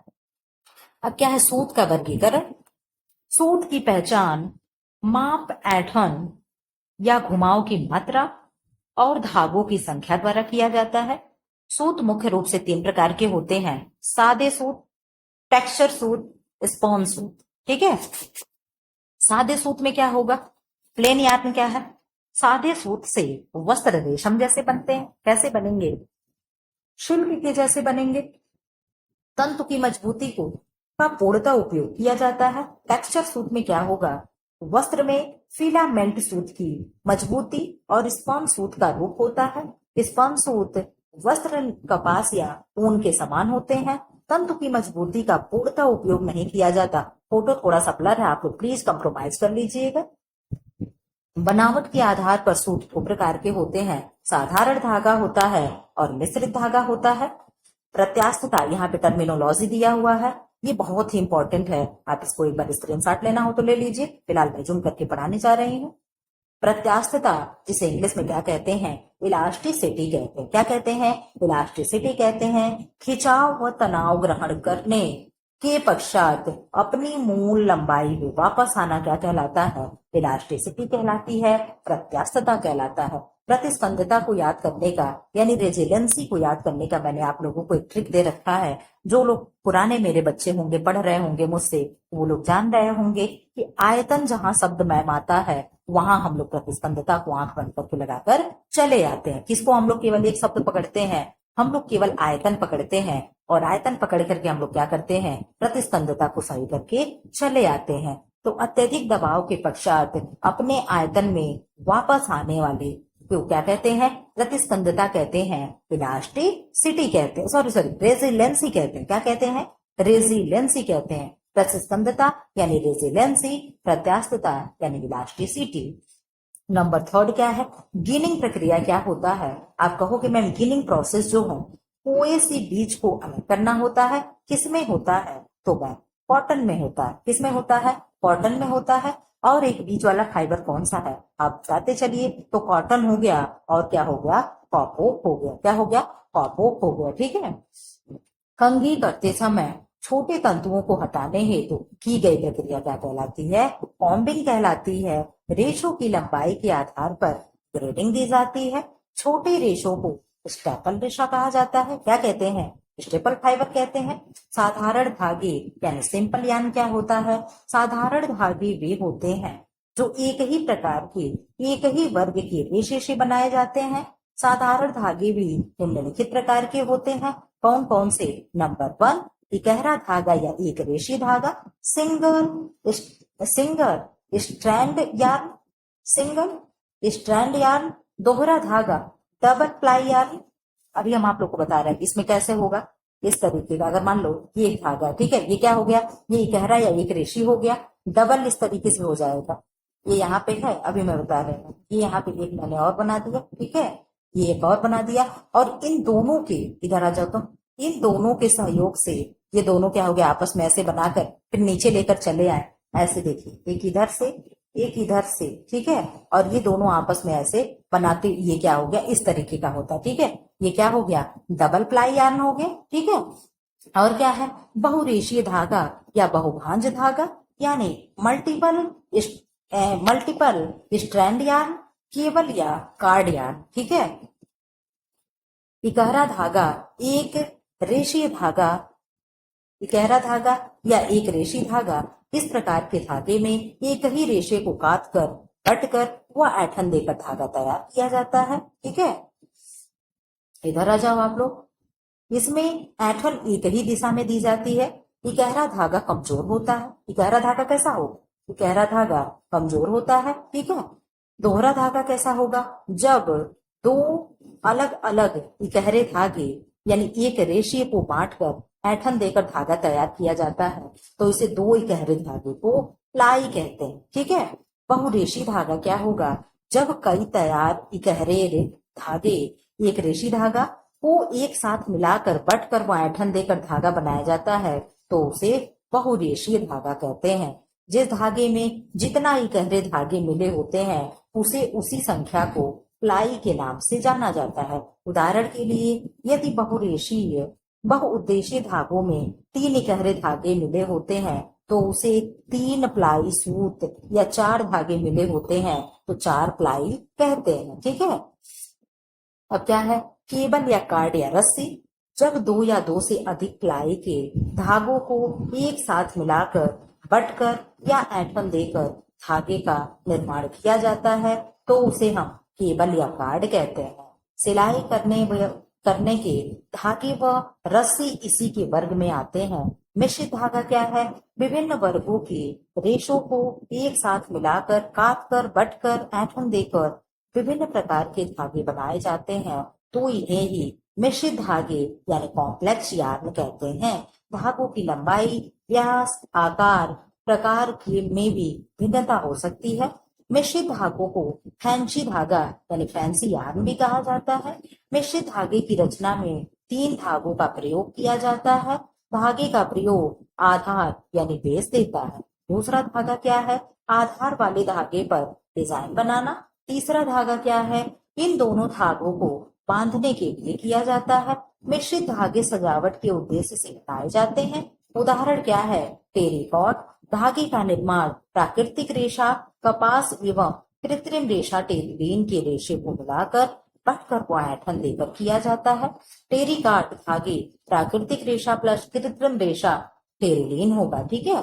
अब क्या है? सूत का वर्गीकरण। सूत की पहचान माप, ऐंठन या घुमाव की मात्रा और धागों की संख्या द्वारा किया जाता है। सूत मुख्य रूप से 3 प्रकार के होते हैं: सादे सूत, टेक्सचर सूत, स्पॉन सूत। ठीक है, सादे सूत में क्या होगा? प्लेन यार्न क्या है? सादे सूत से वस्त्र रेशम जैसे बनते हैं। कैसे बनेंगे? शुल्क के जैसे बनेंगे। तंतु की मजबूती को का पूर्णतः उपयोग किया जाता है। टेक्सचर सूत में क्या होगा? वस्त्र में फिलामेंट सूत की मजबूती और स्पॉन सूत का रूप होता है। स्पॉन सूत वस्त्र, कपास या ऊन के समान होते हैं। तंतु की मजबूती का पूर्णतः उपयोग नहीं किया जाता। फोटो थोड़ा सा ब्लर है, आप लोग प्लीज कंप्रोमाइज कर लीजिएगा। बनावट के आधार पर सूत 2 प्रकार के होते हैं: साधारण धागा होता है और मिश्रित धागा होता है। प्रत्यास्थता, यहाँ पे टर्मिनोलॉजी दिया हुआ है, ये बहुत ही इंपॉर्टेंट है। आप इसको एक बार स्क्रीनशॉट लेना हो तो ले लीजिए, फिलहाल मैं जूम करके पढ़ाने जा रही हूँ। प्रत्यास्थता, जिसे इंग्लिश में क्या कहते हैं? इलास्टिसिटी कहते हैं। क्या कहते हैं? इलास्टिसिटी कहते हैं। खिंचाव व तनाव ग्रहण करने के पश्चात अपनी मूल लंबाई में वापस आना क्या कहलाता है? इलास्टिसिटी कहलाती है, प्रत्यास्थता कहलाता है। प्रतिस्पंदता को याद करने का, यानी रेजिलेंसी को याद करने का मैंने आप लोगों को एक ट्रिक दे रखा है। जो लोग पुराने मेरे बच्चे होंगे, पढ़ रहे होंगे मुझसे, वो लोग जान रहे होंगे कि आयतन जहां शब्द मैम आता है वहां हम लोग प्रतिस्पंदता को आंख बंद करके लगाकर चले आते हैं। किसको हम लोग केवल एक शब्द पकड़ते हैं? हम लोग केवल आयतन पकड़ते हैं, और आयतन पकड़ करके हम लोग क्या करते हैं? प्रतिस्पंदता को सही करके चले आते हैं। तो अत्यधिक दबाव के पश्चात अपने आयतन में वापस आने वाले को क्या कहते हैं? प्रतिस्पंदता कहते हैं, इलास्टिसिटी कहते हैं, सॉरी रेजिलेंसी कहते हैं। क्या कहते हैं? रेजिलेंसी कहते हैं। प्रतिस्पंदता यानी रेजिलेंसी, प्रत्यास्थता यानी इलास्टिसिटी। नंबर 3 क्या है? गिनिंग प्रक्रिया क्या होता है? आप कहोगे मैम गिनिंग प्रोसेस जो है, कोई सी बीज को अलग करना होता है। किसमें होता है? तो वह कॉटन में होता है। किसमें होता है? कॉटन में होता है। और एक बीज वाला फाइबर कौन सा है? आप बताते चलिए। तो कॉटन हो गया, और क्या हो गया? कॉपोक हो गया। क्या हो गया? कॉपोक हो गया। ठीक है, कंघी करते समय छोटे तंतुओं को हटाने हेतु की गई प्रक्रिया क्या कहलाती है? कॉम्बिंग कहलाती है। रेशों की लंबाई के आधार पर ग्रेडिंग दी जाती है। छोटे रेशों को स्टेपल रेशा कहा जाता है। क्या कहते हैं? स्टेपल फाइबर कहते हैं। साधारण धागे यानी सिंपल यार्न क्या होता है? साधारण धागे वे होते हैं जो एक ही प्रकार के, एक ही वर्ग के रेशे से बनाए जाते हैं। साधारण धागे भी निम्नलिखित प्रकार के होते हैं। कौन कौन से? नंबर 1, इकहरा धागा या एक रेशी धागा, single strand yarn, single strand yarn, दोहरा धागा, डबल प्लाई यार्न। अभी हम आप लोग को बता रहे हैं इसमें कैसे होगा। इस तरीके का, अगर मान लो ये एक धागा, ठीक है, ये क्या हो गया? ये इकहरा या एक रेशी हो गया। डबल इस तरीके से हो जाएगा। ये यहाँ पे है, अभी मैं बता रही हूँ, ये यहाँ पे एक मैंने और बना दिया। ठीक है, ये एक और बना दिया, और इन दोनों के, इधर आ जाओ तो, इन दोनों के सहयोग से ये दोनों क्या हो गया? आपस में ऐसे बनाकर फिर नीचे लेकर चले आए। ऐसे देखिए, एक इधर से, एक इधर से। ठीक है, और ये दोनों आपस में ऐसे बनाते, ये क्या हो गया? इस तरीके का होता है। ठीक है, ये क्या हो गया? डबल प्लाई यार्न हो गया। ठीक है, और क्या है? बहुरेशीय धागा या बहुभांज धागा, यानी मल्टीपल स्ट्रैंड यार्न, केबल या कार्ड यार्न। ठीक है, इकहरा धागा एक रेशीय धागा इकहरा धागा या एक रेशी धागा, इस प्रकार के धागे में एक ही रेशे को काट कर कट कर व ऐठन देकर धागा तैयार किया जाता है। ठीक है, इधर आ जाओ आप लोग। इसमें ऐठन एक ही दिशा में दी जाती है। इकहरा धागा कमजोर होता है। इकहरा धागा कैसा हो? इकहरा धागा कमजोर होता है। ठीक है, दोहरा धागा कैसा होगा? जब दो अलग अलग इकहरे धागे यानी एक रेशे को बांटकर ऐठन देकर धागा तैयार किया जाता है तो इसे दो इकहरे धागे को प्लाई कहते हैं। ठीक है, बहुरेशी धागा क्या होगा? जब कई तैयार इकहरे धागे एक रेशी धागा को एक साथ मिलाकर बटकर व ऐठन देकर धागा बनाया जाता है तो उसे बहुरेशीय धागा कहते हैं। जिस धागे में जितना इकहरे धागे मिले होते हैं उसे उसी संख्या को प्लाई के नाम से जाना जाता है। उदाहरण के लिए यदि बहुरेशीय बहुउद्देशीय धागों में तीन इकहरे धागे मिले होते हैं तो उसे तीन प्लाई सूत या चार धागे मिले होते हैं तो चार प्लाई कहते हैं। ठीक है, अब क्या है? केबल या कार्ड या रस्सी, जब दो या दो से अधिक प्लाई के धागों को एक साथ मिलाकर बटकर या ऐठन देकर धागे का निर्माण किया जाता है तो उसे हम केबल या कार्ड कहते हैं। सिलाई करने के धागे व रस्सी इसी के वर्ग में आते हैं। मिश्रित धागा क्या है? विभिन्न वर्गों के रेशों को एक साथ मिलाकर काट कर बटकर ऐठन देकर विभिन्न प्रकार के धागे बनाए जाते हैं तो इन्हें ही मिश्रित धागे यानी कॉम्प्लेक्स यार्न कहते हैं। धागों की लंबाई, व्यास, आकार, प्रकार में भी भिन्नता हो सकती है। मिश्रित धागों को फैंसी धागा यानी फैंसी यार्न भी कहा जाता है। मिश्रित धागे की रचना में तीन धागों का प्रयोग किया जाता है। धागे का प्रयोग आधार यानी बेस देता है। दूसरा धागा क्या है? आधार वाले धागे पर डिजाइन बनाना। तीसरा धागा क्या है? इन दोनों धागों को बांधने के लिए किया जाता है। मिश्रित धागे सजावट के उद्देश्य से बनाए जाते हैं। उदाहरण क्या है? टेरिकॉट। धागे का निर्माण प्राकृतिक रेशा, कपास एवं कृत्रिम रेशा टेरिलीन के रेशे को मिलाकर बटकर व ऐठन देकर किया जाता है। टेरिकॉट धागे प्राकृतिक रेशा प्लस कृत्रिम रेशा टेरिलीन होगा। ठीक है,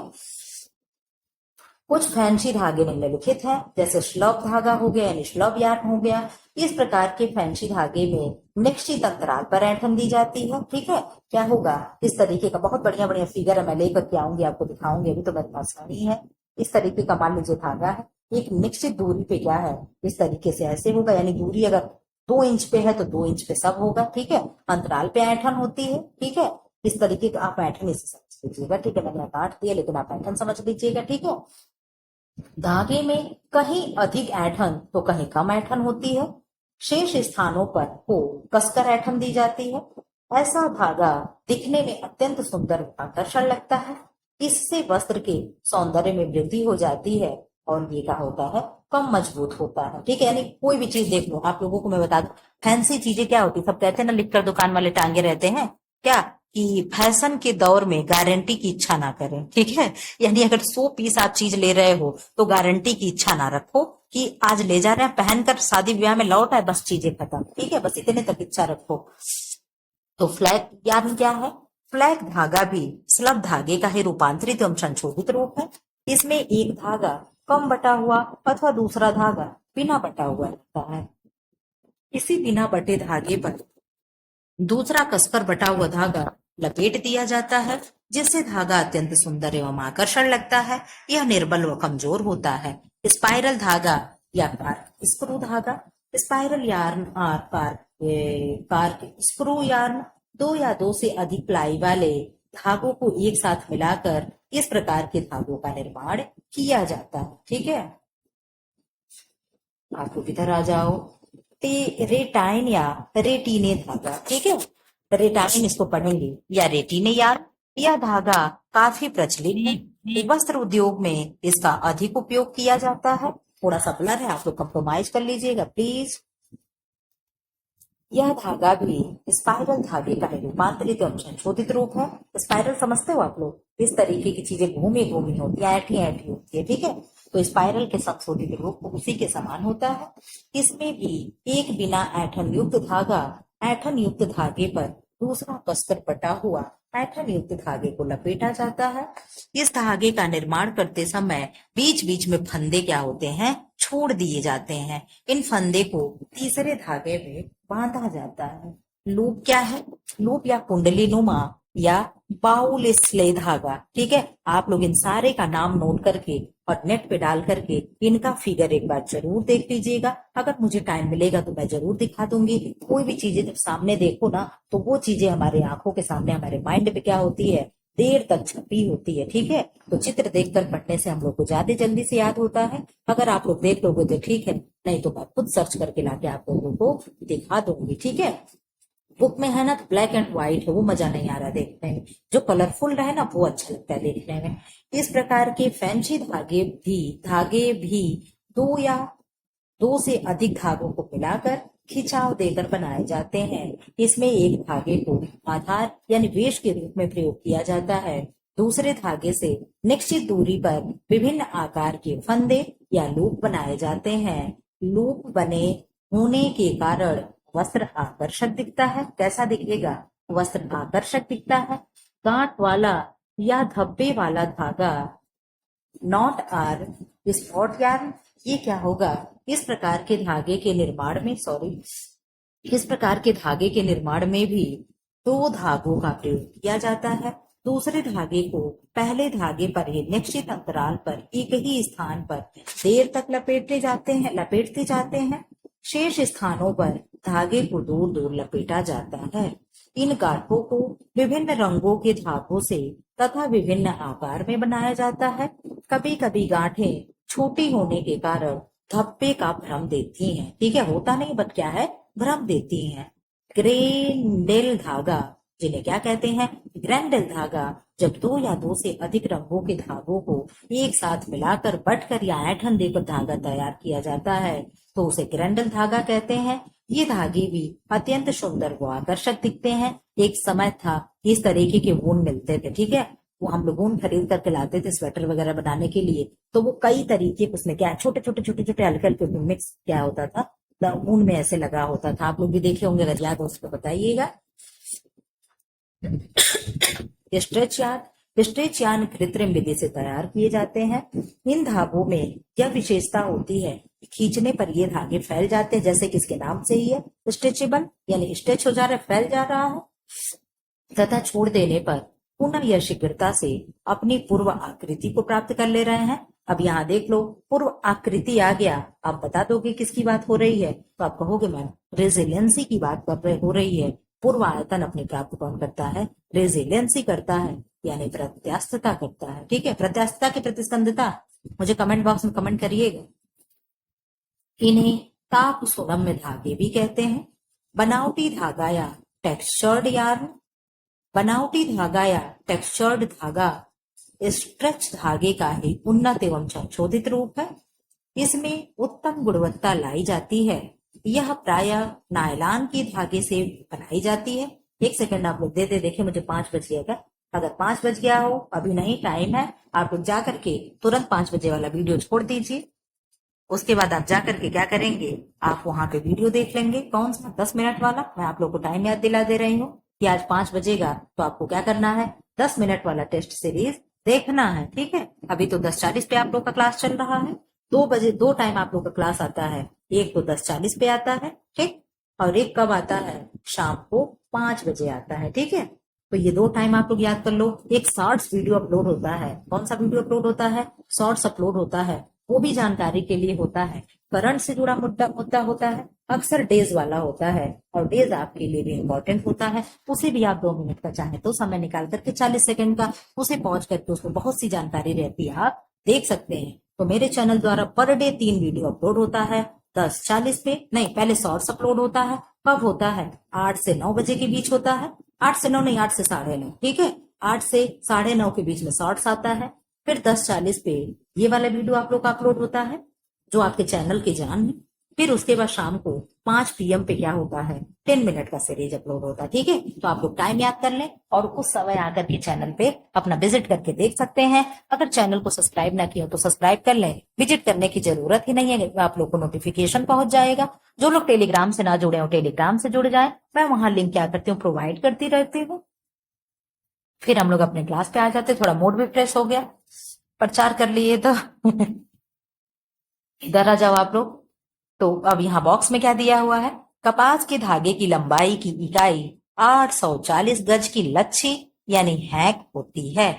कुछ फैंसी धागे निम्नलिखित हैं, जैसे श्लॉप धागा हो गया यानी श्लॉप यार्न हो गया। इस प्रकार के फैंसी धागे में निश्चित अंतराल पर ऐठन दी जाती है। ठीक है, क्या होगा? इस तरीके का बहुत बढ़िया बढ़िया फिगर है, मैं लेकर के आऊंगी, आपको दिखाऊंगी। अभी तो मेरे पास नहीं है। इस तरीके का मान लीजिए धागा है, एक निश्चित दूरी पे क्या है, इस तरीके से ऐसे होगा, यानी दूरी अगर 2 इंच पे है तो 2 इंच पे सब होगा। ठीक है, अंतराल पे ऐठन होती है। ठीक है, इस तरीके का आप ऐठन इसे समझ लीजिएगा। ठीक है, मैंने काट दिया लेकिन आप ऐठन समझ लीजिएगा। ठीक है, धागे में कहीं अधिक ऐठन तो कहीं कम ऐठन होती है। शेष स्थानों पर को कसकर ऐठन दी जाती है। ऐसा धागा दिखने में अत्यंत सुंदर आकर्षण लगता है। इससे वस्त्र के सौंदर्य में वृद्धि हो जाती है और ये क्या होता है? कम मजबूत होता है। ठीक है, यानी कोई भी चीज देख लो, आप लोगों को मैं बता दूं, फैंसी चीजें क्या होती है? सब कहते हैं ना, लिखकर दुकान वाले टांगे रहते हैं क्या कि फैशन के दौर में गारंटी की इच्छा ना करें। ठीक है, यानी अगर 100 पीस आप चीज ले रहे हो तो गारंटी की इच्छा ना रखो कि आज ले जा रहे हैं, पहनकर शादी ब्याह में लौट आए, बस चीजें खत्म। ठीक है, बस इतने तक इच्छा रखो। तो फ्लैग यार्न क्या है? फ्लैग धागा भी स्लब धागे का ही रूपांतरित एवं संशोधित रूप है। इसमें एक धागा कम बटा हुआ अथवा दूसरा धागा बिना बटा हुआ रहता है। इसी बिना बटे धागे पर दूसरा कसकर बटा हुआ धागा लपेट दिया जाता है, जिससे धागा अत्यंत सुंदर एवं आकर्षण लगता है। यह निर्बल व कमजोर होता है। स्पाइरल धागा या स्क्रू धागा, स्पाइरल यार्न स्क्रू यार्न 2 या 2 से अधिक प्लाई वाले धागों को एक साथ मिलाकर इस प्रकार के धागों का निर्माण किया जाता है। ठीक है, आपको किधर आ जाओ, रेटाइन या रेटीने धागा। ठीक है, रेटाइन इसको पढ़ेंगे या रेटीने यार्न। यह धागा काफी प्रचलित है। वस्त्र उद्योग में इसका अधिक उपयोग किया जाता है। थोड़ा सा ब्लर है, आप लोग कंप्रोमाइज कर लीजिएगा प्लीज। यह धागा भी स्पाइरल धागे का रूपांतरित एवं संशोधित रूप है। स्पाइरल समझते हो आप लोग? इस तरीके की चीजें घूमी घूमी होती है, ऐठी ऐठी होती है। ठीक है, तो स्पाइरल के संशोधित रूप उसी के समान होता है। इसमें भी एक बिना ऐठन युक्त धागा ऐठन युक्त धागे पर दूसरा कसकर बटा हुआ पैटर्न युक्त धागे को लपेटा जाता है। इस धागे का निर्माण करते समय बीच बीच में फंदे क्या होते हैं, छोड़ दिए जाते हैं। इन फंदे को तीसरे धागे में बांधा जाता है। लूप क्या है? लूप या कुंडली नुमा या बाउल स्ले धागा, ठीक है। आप लोग इन सारे का नाम नोट करके और नेट पे डाल करके इनका फिगर एक बार जरूर देख लीजिएगा। अगर मुझे टाइम मिलेगा तो मैं जरूर दिखा दूंगी। कोई भी चीजें जब सामने देखो ना तो वो चीजें हमारे आंखों के सामने, हमारे माइंड पे क्या होती है, देर तक छपी होती है, ठीक है। तो चित्र देखकर पढ़ने से हम लोग को ज्यादा जल्दी से याद होता है। अगर आप लोग देख लोगे तो ठीक है, नहीं तो मैं खुद सर्च करके लाके आप लोगों को दिखा दूंगी, ठीक है। बुक में है ना तो ब्लैक एंड व्हाइट है, वो मजा नहीं आ रहा देखने में। जो कलरफुल रहे ना वो अच्छा लगता है देखने में। इस प्रकार के फैंसी धागे भी दो या दो से अधिक धागों को मिलाकर खिंचाव देकर बनाए जाते हैं। इसमें एक धागे को आधार यानी वेश के रूप में प्रयोग किया जाता है। दूसरे धागे से निश्चित दूरी पर विभिन्न आकार के फंदे या लूप बनाए जाते हैं। लूप बने होने के कारण वस्त्र आकर्षक दिखता है। कैसा दिखेगा? वस्त्र आकर्षक दिखता है। गांठ वाला या धब्बे वाला धागा नॉट आर स्पॉट यार्न, ये क्या होगा? इस प्रकार के धागे के निर्माण में भी दो धागों का प्रयोग किया जाता है। दूसरे धागे को पहले धागे पर ही निश्चित अंतराल पर एक ही स्थान पर देर तक लपेटते जाते हैं। शेष स्थानों पर धागे को दूर दूर लपेटा जाता है। इन गांठों को विभिन्न रंगों के धागों से तथा विभिन्न आकार में बनाया जाता है। कभी कभी गांठें छोटी होने के कारण धब्बे का भ्रम देती हैं, ठीक है, होता नहीं बट क्या है, भ्रम देती हैं। ग्रेंडेल धागा, जिन्हें क्या कहते हैं, ग्रेंडेल धागा, जब दो या दो से अधिक रंगों के धागों को एक साथ मिलाकर बटकर या ऐंठन देकर धागा तैयार किया जाता है तो उसे ग्रेंडेल धागा कहते हैं। ये धागे भी अत्यंत सुंदर व आकर्षक दिखते हैं। एक समय था इस तरीके के ऊन मिलते थे, ठीक है, वो हम लोग ऊन खरीद करके लाते थे स्वेटर वगैरह बनाने के लिए। तो वो कई तरीके उसमें क्या छोटे छोटे हल्के हल्के मिक्स क्या होता था, ऊन में ऐसे लगा होता था। आप लोग भी देखे होंगे, अगर याद हो उसको बताइएगा। स्ट्रेच यार्न कृत्रिम विधि से तैयार किए जाते हैं। इन धागों में यह विशेषता होती है कि खींचने पर ये धागे फैल जाते हैं, जैसे कि इसके नाम से ही है स्ट्रेचेबल, यानी स्ट्रेच हो जा रहा है, फैल जा रहा है, तथा छोड़ देने पर पुनः यह शीघ्रता से अपनी पूर्व आकृति को प्राप्त कर ले रहे हैं। अब यहाँ देख लो, पूर्व आकृति आ गया। आप बता दोगे किसकी बात हो रही है, तो आप कहोगे मैम रेजिलियंसी की बात हो रही है। पूर्व आयतन अपनी प्राप्त कौन करता है? रेजिलियंसी करता है, यानी प्रत्यास्थता करता है, ठीक है। प्रत्यास्थता की प्रतिस्पंदता मुझे कमेंट बॉक्स में कमेंट करिएगा। इन्हें ताप सुरम्य धागे भी कहते हैं। बनावटी धागा या टेक्सचर्ड यार्न, बनावटी धागा या टेक्सचर्ड धागा स्ट्रेच धागे का ही उन्नत एवं संशोधित रूप है। इसमें उत्तम गुणवत्ता लाई जाती है। यह प्रायः नायलॉन की धागे से बनाई जाती है। एक सेकंड आप लोग दे देखिए, मुझे 5 बज गया क्या? अगर 5 बज गया हो, अभी नहीं टाइम है, आप लोग जा करके तुरंत 5 बजे वाला वीडियो छोड़ दीजिए। उसके बाद आप जा करके क्या करेंगे, आप वहां पे वीडियो देख लेंगे। कौन सा? 10 मिनट वाला। मैं आप लोग को टाइम याद दिला दे रही हूँ कि आज 5 बजेगा, तो आपको क्या करना है, 10 मिनट वाला टेस्ट सीरीज देखना है, ठीक है। अभी तो 10:40 पे आप लोग का क्लास चल रहा है। 2 बजे 2 टाइम आप लोग का क्लास आता है, एक तो 10:40 पे आता है, ठीक, और एक कब आता है, शाम को 5 बजे आता है, ठीक है। तो ये 2 टाइम आप लोग याद कर लो। एक शॉर्ट्स वीडियो अपलोड होता है। कौन सा वीडियो अपलोड होता है? शॉर्ट्स अपलोड होता है, वो भी जानकारी के लिए होता है। करंट से जुड़ा मुद्दा होता है, अक्सर डेज वाला होता है, और डेज आपके लिए भी इम्पोर्टेंट होता है। उसे भी आप 2 मिनट का चाहे तो समय निकाल करके 40 सेकंड का उसे पहुंच करके उसमें बहुत सी जानकारी रहती है, आप देख सकते हैं। तो मेरे चैनल द्वारा पर डे 3 वीडियो अपलोड होता है। 10:40 पे नहीं, पहले शॉर्ट्स अपलोड होता है। कब होता है? 8 से 9 बजे के बीच होता है। 8 से 9 नहीं, 8 से 9:30, ठीक है। 8 से 9:30 के बीच में शॉर्ट्स आता है। फिर 10:40 पे ये वाला वीडियो आप लोग का अपलोड होता है, जो आपके चैनल की जान है। फिर उसके बाद शाम को 5 PM पे क्या होता है, 10 मिनट का सीरीज अपलोड होता है, ठीक है। तो आप लोग टाइम याद कर लें और उस समय आकर के चैनल पे अपना विजिट करके देख सकते हैं। अगर चैनल को सब्सक्राइब ना किया तो सब्सक्राइब कर लें, विजिट करने की जरूरत ही नहीं है, आप लोग को नोटिफिकेशन पहुंच जाएगा। जो लोग टेलीग्राम से ना जुड़े हो टेलीग्राम से जुड़ जाए, मैं वहां लिंक क्या करती हूँ, प्रोवाइड करती रहती हूँ। फिर हम लोग अपने क्लास पे आ जाते, थोड़ा मूड भी फ्रेश हो गया, प्रचार कर लिए तो इधर आ जाओ आप लोग। तो अब यहाँ बॉक्स में क्या दिया हुआ है, कपास के धागे की लंबाई की इकाई 840 गज की लच्छी यानी हैक होती है।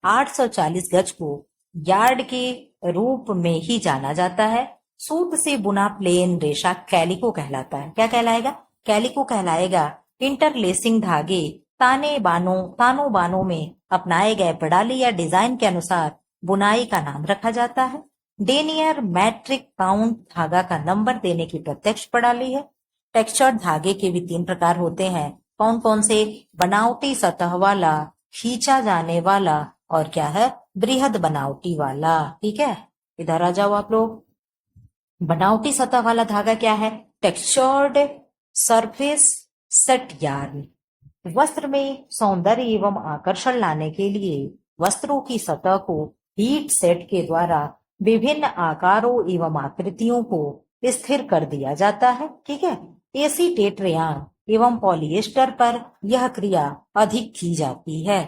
840 गज को यार्ड के रूप में ही जाना जाता है। सूत से बुना प्लेन रेशा कैलिको कहलाता है। क्या कहलाएगा, कैलिको कहलाएगा। इंटरलेसिंग धागे तानों बानों में अपनाए गए प्रणाली या डिजाइन के अनुसार बुनाई का नाम रखा जाता है। डेनियर मैट्रिक काउंट धागा का नंबर देने की प्रत्यक्ष प्रणाली है। टेक्सचर्ड धागे के भी 3 प्रकार होते हैं। कौन कौन से, बनावटी सतह वाला, खींचा जाने वाला और क्या है, बृहद बनावटी वाला। ठीक है, इधर आ जाओ आप लोग। बनावटी सतह वाला धागा क्या है, टेक्सचर्ड सरफेस सेट यार्न। वस्त्र में सौंदर्य एवं आकर्षण लाने के लिए वस्त्रों की सतह को हीट सेट के द्वारा विभिन्न आकारों एवं आकृतियों को स्थिर कर दिया जाता है। ठीक है, एसीटेट रेयान एवं पॉलिएस्टर पर यह क्रिया अधिक की जाती है।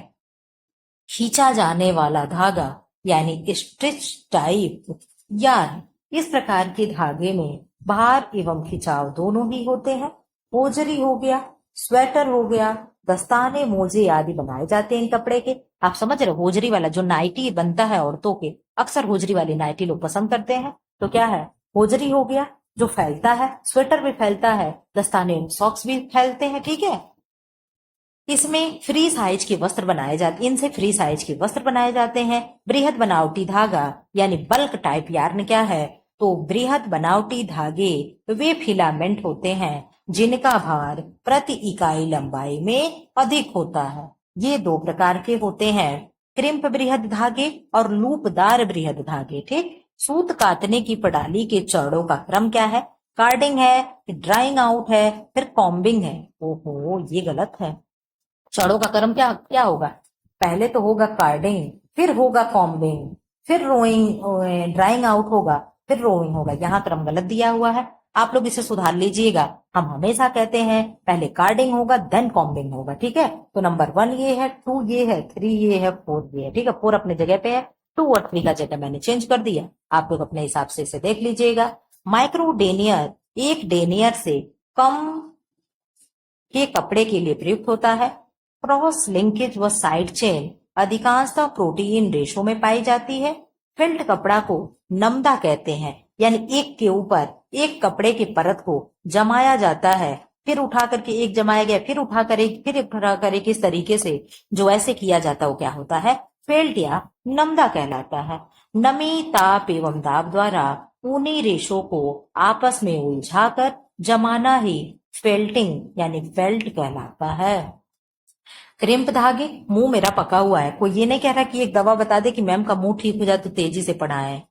खींचा जाने वाला धागा यानी स्ट्रिच टाइप यार्न, इस प्रकार के धागे में भार एवं खिंचाव दोनों ही होते हैं। होजरी हो गया, स्वेटर हो गया, दस्ताने, मोजे आदि बनाए जाते हैं इन कपड़े के। आप समझ रहे हो, होजरी वाला जो नाइटी बनता है औरतों के, अक्सर होजरी वाली नाइटी लोग पसंद करते हैं। तो क्या है, होजरी हो गया जो फैलता है, स्वेटर भी फैलता है, दस्ताने सॉक्स भी फैलते हैं। ठीक है, इसमें फ्री साइज के वस्त्र बनाए जाते, इनसे फ्री साइज के वस्त्र बनाए जाते हैं। बृहद बनावटी धागा यानी बल्क टाइप यार्न क्या है, तो बृहद बनावटी धागे वे फिलामेंट होते हैं जिनका भार प्रति इकाई लंबाई में अधिक होता है। ये 2 प्रकार के होते हैं, क्रिम्प बृहद धागे और लूपदार बृहद धागे। ठीक, सूत काटने की प्रणाली के चरणों का क्रम क्या है, कार्डिंग है, ड्राइंग आउट है, फिर कॉम्बिंग है। ओहो, ये गलत है। छड़ों का क्रम क्या क्या होगा, पहले तो होगा कार्डिंग, फिर होगा कॉम्बिंग, फिर रोइंग, ड्राइंग आउट होगा, फिर रोइंग होगा। यहाँ क्रम गलत दिया हुआ है, आप लोग इसे सुधार लीजिएगा। हम हमेशा कहते हैं पहले कार्डिंग होगा देन कॉम्बिंग होगा। ठीक है, तो नंबर 1 ये है, 2 ये है, 3 ये है, 4 ये है। ठीक है, 4 अपने जगह पे है, 2 और 3 का जगह मैंने चेंज कर दिया। आप लोग अपने हिसाब से इसे देख लीजिएगा। माइक्रो डेनियर एक डेनियर से कम के कपड़े के लिए प्रयुक्त होता है। क्रॉस लिंकेज व साइड चेन अधिकांशतः प्रोटीन रेशो में पाई जाती है। फिल्ट कपड़ा को नमदा कहते हैं, यानी एक के ऊपर एक कपड़े की परत को जमाया जाता है, फिर उठा करके एक जमाया गया, फिर उठाकर एक, फिर उठाकर एक, इस तरीके से जो ऐसे किया जाता है वो क्या होता है, फेल्ट या नमदा कहलाता है। नमी, ताप एवं दाब द्वारा ऊनी रेशों को आपस में उलझाकर जमाना ही फेल्टिंग यानी फेल्ट कहलाता है। क्रिम्प धागे, मुंह मेरा पका हुआ है, कोई ये नहीं कह रहा कि एक दवा बता दे कि मैम का मुंह ठीक हो जाए तो तेजी से पढ़ाएं।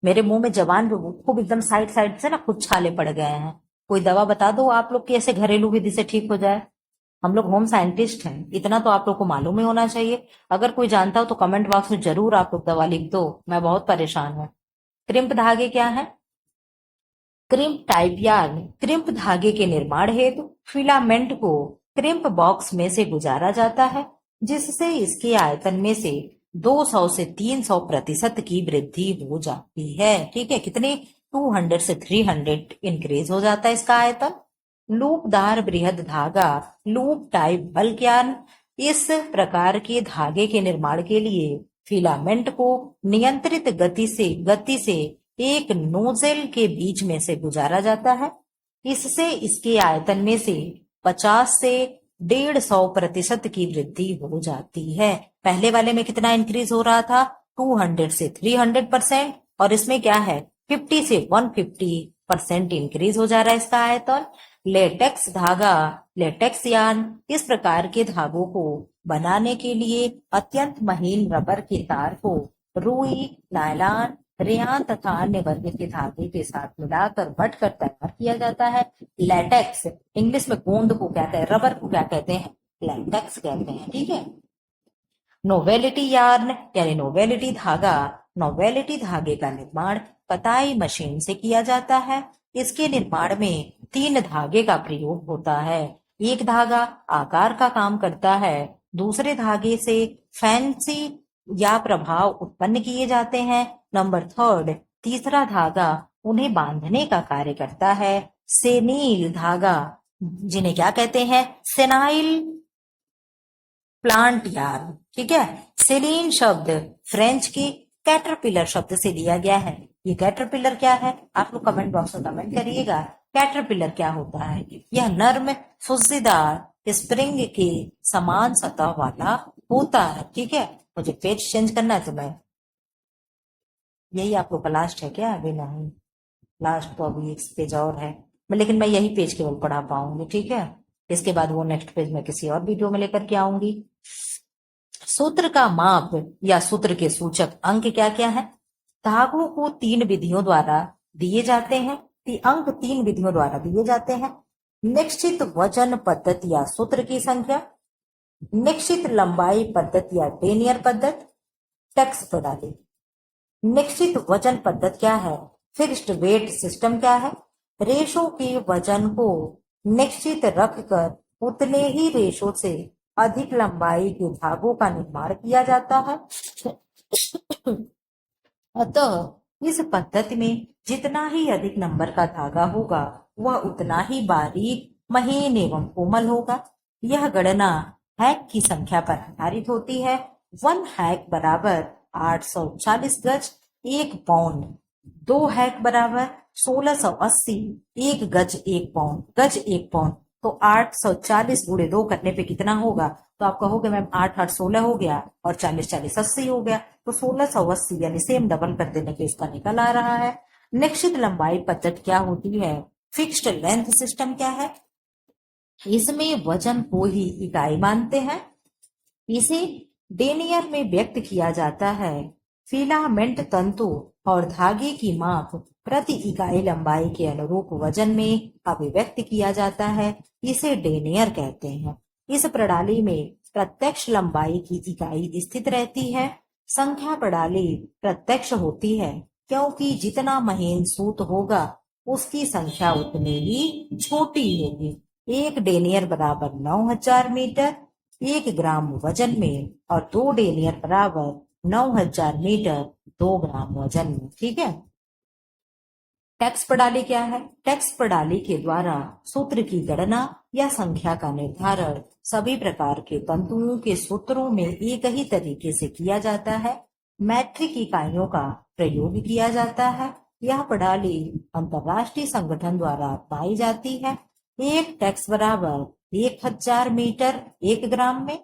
मेरे मुंह में जबान खूब एकदम साइड साइड से ना कुछ छाले पड़ गए हैं। कोई दवा बता दो आप लोग की ऐसे घरेलू विधि से ठीक हो जाए। हम लोग होम साइंटिस्ट हैं, इतना तो आप लोग को मालूम ही होना चाहिए। अगर कोई जानता हो तो कमेंट बॉक्स में जरूर आप लोग दवा लिख दो, मैं बहुत परेशान हूँ। क्रिम्प धागे क्या है, क्रिम्प टाइप यार्न क्रिम्प धागे के निर्माण हेतु फिलामेंट को क्रिम्प बॉक्स में से गुजारा जाता है, जिससे इसके आयतन में से 200 से 300% की वृद्धि हो जाती है। ठीक है, कितने, 200 से 300 इंक्रीज हो जाता है इसका आयतन। लूपदार बृहद धागा लूप टाइप बल्क यार्न, इस प्रकार के धागे के निर्माण के लिए फिलामेंट को नियंत्रित गति से एक नोजल के बीच में से गुजारा जाता है। इससे इसके आयतन में से 50 से 150% की वृद्धि हो जाती है। पहले वाले में कितना इंक्रीज हो रहा था, 200 से 300%, और इसमें क्या है, 50 से 150% इंक्रीज हो जा रहा है इसका आयतन। लेटेक्स धागा, लेटेक्स यार्न, इस प्रकार के धागों को बनाने के लिए अत्यंत महीन रबर के तार को रुई, नायलॉन, रेयान तथा अन्य वर्ग के धागे के साथ मिलाकर बट कर तैयार किया जाता है। लेटेक्स, इंग्लिश में गोंद को कहते हैं, रबर को क्या कहते हैं, लेटेक्स कहते हैं। ठीक है, नोवेलिटी यार्न यानी नोवेलिटी धागा, नोवेलिटी धागे का निर्माण कताई मशीन से किया जाता है। इसके निर्माण में 3 धागे का प्रयोग होता है। एक धागा आकार का काम करता है, दूसरे धागे से फैंसी या प्रभाव उत्पन्न किए जाते हैं। नंबर थर्ड, तीसरा धागा उन्हें बांधने का कार्य करता है। सेनील धागा, जिन्हें क्या कहते हैं, सेनाइल प्लांट यार्न, ठीक है। सेलीन शब्द फ्रेंच के कैटरपिलर शब्द से लिया गया है। ये कैटरपिलर क्या है, आप लोग कमेंट बॉक्स में कमेंट करिएगा, कैटरपिलर क्या होता है। यह नर्म फुज्जीदार स्प्रिंग के समान सतह वाला होता है, ठीक है। मुझे पेज चेंज करना है तो मैं, यही आप लोग का लास्ट है क्या? अभी नहीं, लास्ट तो अभी एक पेज और है, लेकिन मैं यही पेज केवल पढ़ा पाऊंगी, ठीक है। इसके बाद वो नेक्स्ट पेज में किसी और वीडियो में लेकर के आऊंगी। सूत्र का माप या सूत्र के सूचक अंक क्या क्या है? धागों को 3 विधियों द्वारा दिए जाते हैं। अंक 3 विधियों द्वारा दिए जाते हैं। निश्चित वजन पद्धति या सूत्र की संख्या, निश्चित लंबाई पद्धति या डेनियर पद्धति, टैक्स प्रणाली। निश्चित वजन पद्धति क्या है? फिक्स्ड वेट सिस्टम क्या है? रेशों के वजन को निश्चित रखकर उतने ही रेशों से अधिक लंबाई के धागों का निर्माण किया जाता है। अतः इस पद्धति में जितना ही अधिक नंबर का धागा होगा वह उतना ही बारीक, महीन एवं कोमल होगा। यह गणना हैक की संख्या पर आधारित होती है। 1 हैक बराबर 840 गज 1 पाउंड, 2 हैक बराबर 1680, 1 गज 1 पाउंड, गज 1 पाउंड। तो 840 गुणे 2 करने पे कितना होगा? तो आप कहोगे मैम 8 8 16 हो गया और 40 40 80 हो गया, तो 1680 यानी सेम डबल कर देने पे इसका निकल आ रहा है। निश्चित लंबाई पद्धति क्या होती है? फिक्स्ड लेंथ सिस्टम क्या है? इसमें वजन को ही इकाई मानते हैं। इसे डेनियर में व्यक्त किया जाता है। फिलामेंट तंतु और धागे की माप प्रति इकाई लंबाई के अनुरूप वजन में अभिव्यक्त किया जाता है। इसे डेनियर कहते हैं। इस प्रणाली में प्रत्यक्ष लंबाई की इकाई स्थित रहती है। संख्या प्रणाली प्रत्यक्ष होती है क्योंकि जितना महीन सूत होगा उसकी संख्या उतनी ही छोटी होगी। 1 डेनियर बराबर 9000 मीटर 1 ग्राम वजन में और 2 डेनियर बराबर 9000 मीटर 2 ग्राम वजन में, ठीक है। टैक्स प्रणाली क्या है? टैक्स प्रणाली के द्वारा सूत्र की गणना या संख्या का निर्धारण सभी प्रकार के तंतुओं के सूत्रों में एक ही तरीके से किया जाता है। मैट्रिक इकाइयों का प्रयोग किया जाता है। यह प्रणाली अंतरराष्ट्रीय संगठन द्वारा पाई जाती है। 1 टैक्स बराबर 1000 मीटर 1 ग्राम में,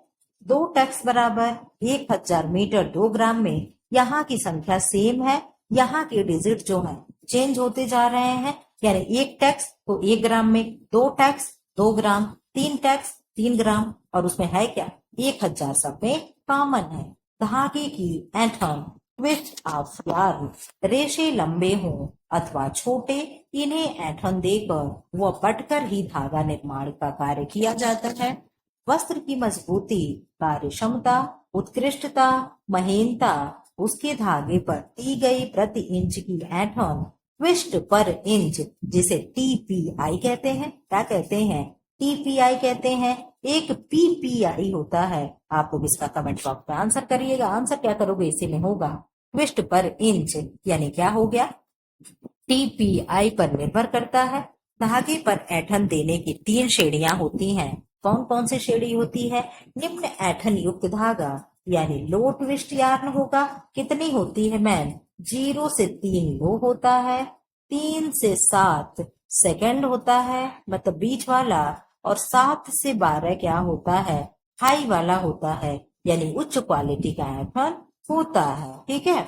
2 टैक्स बराबर 1000 मीटर 2 ग्राम में। यहाँ की संख्या सेम है, यहाँ के डिजिट जो है चेंज होते जा रहे हैं, यानी 1 टैक्स तो 1 ग्राम में, 2 टैक्स 2 ग्राम, 3 टैक्स 3 ग्राम, और उसमें है क्या? 1000 सब में कॉमन है। धागे की ऐंठन ट्विस्ट ऑफ यार्न, रेशे लंबे हों अथवा छोटे, इन्हें ऐंठन देकर व पटकर ही धागा निर्माण का कार्य किया जाता है। वस्त्र की मजबूती, कार्य क्षमता, उत्कृष्टता, महीनता उसके धागे पर दी गई प्रति इंच की ऐंठन ट्विस्ट पर इंच, जिसे टीपीआई कहते हैं। क्या कहते हैं? टीपीआई कहते हैं। एक पीपीआई होता है। आप लोग इसका कमेंट बॉक्स में आंसर करिएगा। आंसर क्या करोगे? इसी में होगा ट्विस्ट पर इंच, यानी क्या हो गया? टीपीआई पर निर्भर करता है। धागे पर ऐंठन देने की 3 श्रेणियां होती हैं। कौन कौन सी श्रेणी होती है? निम्न ऐंठन युक्त धागा यानी लो ट्विस्ट यार्न होगा। कितनी होती है मैम? 0 से 3 लो होता है, 3 से 7 सेकंड होता है, मतलब बीच वाला, और 7 से 12 क्या होता है? हाई वाला होता है, यानी उच्च क्वालिटी का ऐंठन होता है, ठीक है।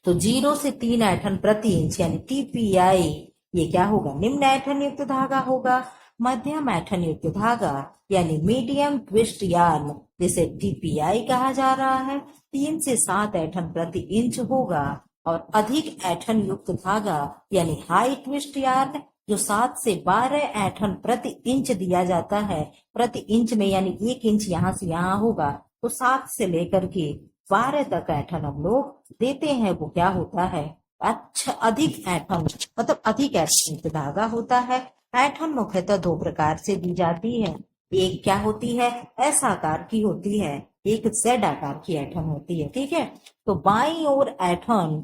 तो 0 से 3 ऐंठन प्रति इंच यानी टीपीआई, ये क्या होगा? निम्न ऐंठन युक्त धागा होगा। मध्यम ऐंठन युक्त धागा यानी मीडियम ट्विस्ट यार्न, जिसे टीपीआई कहा जा रहा है, 3 से 7 ऐंठन प्रति इंच होगा। और अधिक ऐंठन युक्त धागा यानी हाई ट्विस्ट यार्न, जो 7 से 12 ऐंठन प्रति इंच दिया जाता है। प्रति इंच में यानी 1 इंच यहाँ से यहाँ होगा, तो 7 से लेकर के 12 तक ऐंठन हम लोग देते हैं। वो क्या होता है? अच्छा, अधिक ऐंठन, मतलब अधिक ऐंठन युक्त धागा होता है। ऐंठन मुख्यतः 2 प्रकार से दी जाती है। एक क्या होती है, एस आकार की होती है, एक जेड आकार की ऐठन होती है। ठीक है, तो बाईं ओर ऐठन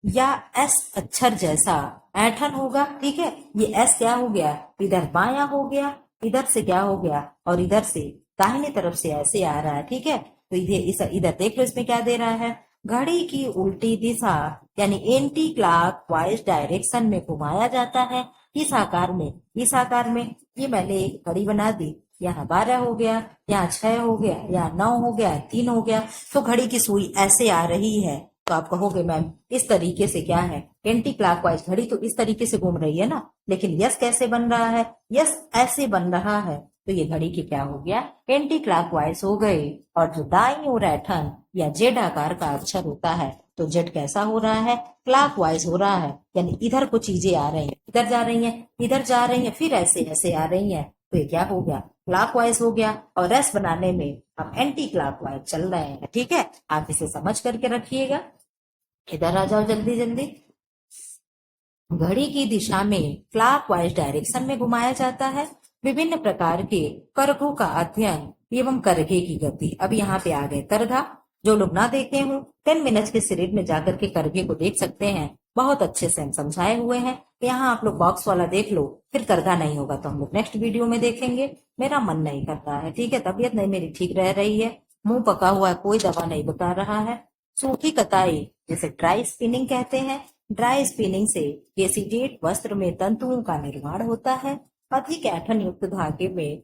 या एस अक्षर जैसा ऐठन होगा। ठीक है, ये एस क्या हो गया, इधर बाया हो गया, इधर से क्या हो गया, और इधर से दाहिनी तरफ से ऐसे आ रहा है। ठीक है, तो इधर इधर देख लो, इसमें क्या दे रहा है, घड़ी की उल्टी दिशा यानी एंटी क्लॉक वाइज डायरेक्शन में घुमाया जाता है। इस आकार में, इस आकार में ये मैंने एक घड़ी बना दी, यहाँ 12 हो गया, यहाँ 6 हो गया, यहाँ 9 हो गया, 3 हो गया, तो घड़ी की सुई ऐसे आ रही है। तो आप कहोगे मैम इस तरीके से क्या है, एंटी क्लॉकवाइज घड़ी तो इस तरीके से घूम रही है ना, लेकिन यस कैसे बन रहा है, यस ऐसे बन रहा है, तो ये घड़ी की क्या हो गया, एंटी क्लॉकवाइज हो गई। और जो दाईं ओर ऐठन या जेड आकार का अक्षर होता है, तो जेड कैसा हो रहा है, क्लॉकवाइज हो रहा है, यानी इधर को चीजें आ रही हैं, इधर जा रही हैं, इधर जा रही हैं, फिर ऐसे ऐसे आ रही हैं, तो ये क्या हो गया, क्लॉकवाइज हो गया। और एस बनाने में हम एंटी क्लॉकवाइज चल रहे हैं। ठीक है, आप इसे समझ करके रखिएगा। इधर आ जाओ जल्दी जल्दी। घड़ी की दिशा में क्लॉकवाइज डायरेक्शन में घुमाया जाता है। विभिन्न प्रकार के करघों का अध्ययन एवं करघे की गति। अब यहाँ पे आ गए करघा। जो लोग ना देखे हों, 10 मिनट्स के सीरीज में जाकर के करघे को देख सकते हैं, बहुत अच्छे से हम समझाए हुए हैं। यहाँ आप लोग बॉक्स वाला देख लो, फिर करघा नहीं होगा तो हम लोग नेक्स्ट वीडियो में देखेंगे। मेरा मन नहीं करता है, ठीक है, तबीयत नहीं मेरी ठीक रह रही है, मुंह पका हुआ है, कोई दवा नहीं बता रहा है। सूखी कताई जिसे ड्राई स्पिनिंग कहते हैं, ड्राई स्पिनिंग से केसीडेट वस्त्र में तंतुओं का निर्माण होता है। अधिक ऐठन युक्त धागे में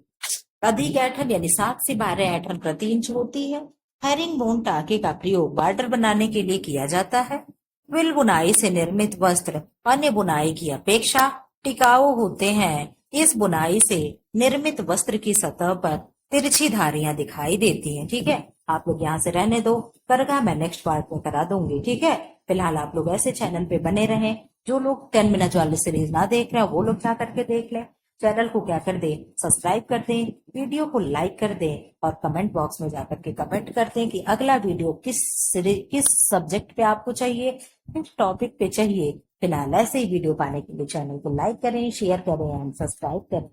अधिक ऐठन यानी 7 से 12 ऐठन प्रति इंच होती है। हैरिंग बोन टाके का प्रयोग बॉर्डर बनाने के लिए किया जाता है। विल बुनाई से निर्मित वस्त्र अन्य बुनाई की अपेक्षा टिकाऊ होते हैं। इस बुनाई से निर्मित वस्त्र की सतह पर तिरछी धारियां दिखाई देती हैं। ठीक है, आप लोग यहाँ से रहने दो, करघा मैं नेक्स्ट पार्ट में करा दूंगी। ठीक है, फिलहाल आप लोग ऐसे चैनल पे बने रहें। जो लोग 10 मिनट वाली सीरीज ना देख रहे हो, वो लोग जा करके देख लें। चैनल को क्या कर दें, सब्सक्राइब कर दें, वीडियो को लाइक कर दें, और कमेंट बॉक्स में जाकर के कमेंट कर दें कि अगला वीडियो किस सब्जेक्ट पे आपको चाहिए, किस टॉपिक पे चाहिए। फिलहाल ऐसे ही वीडियो पाने के लिए चैनल को लाइक करें, शेयर करें एंड सब्सक्राइब करें।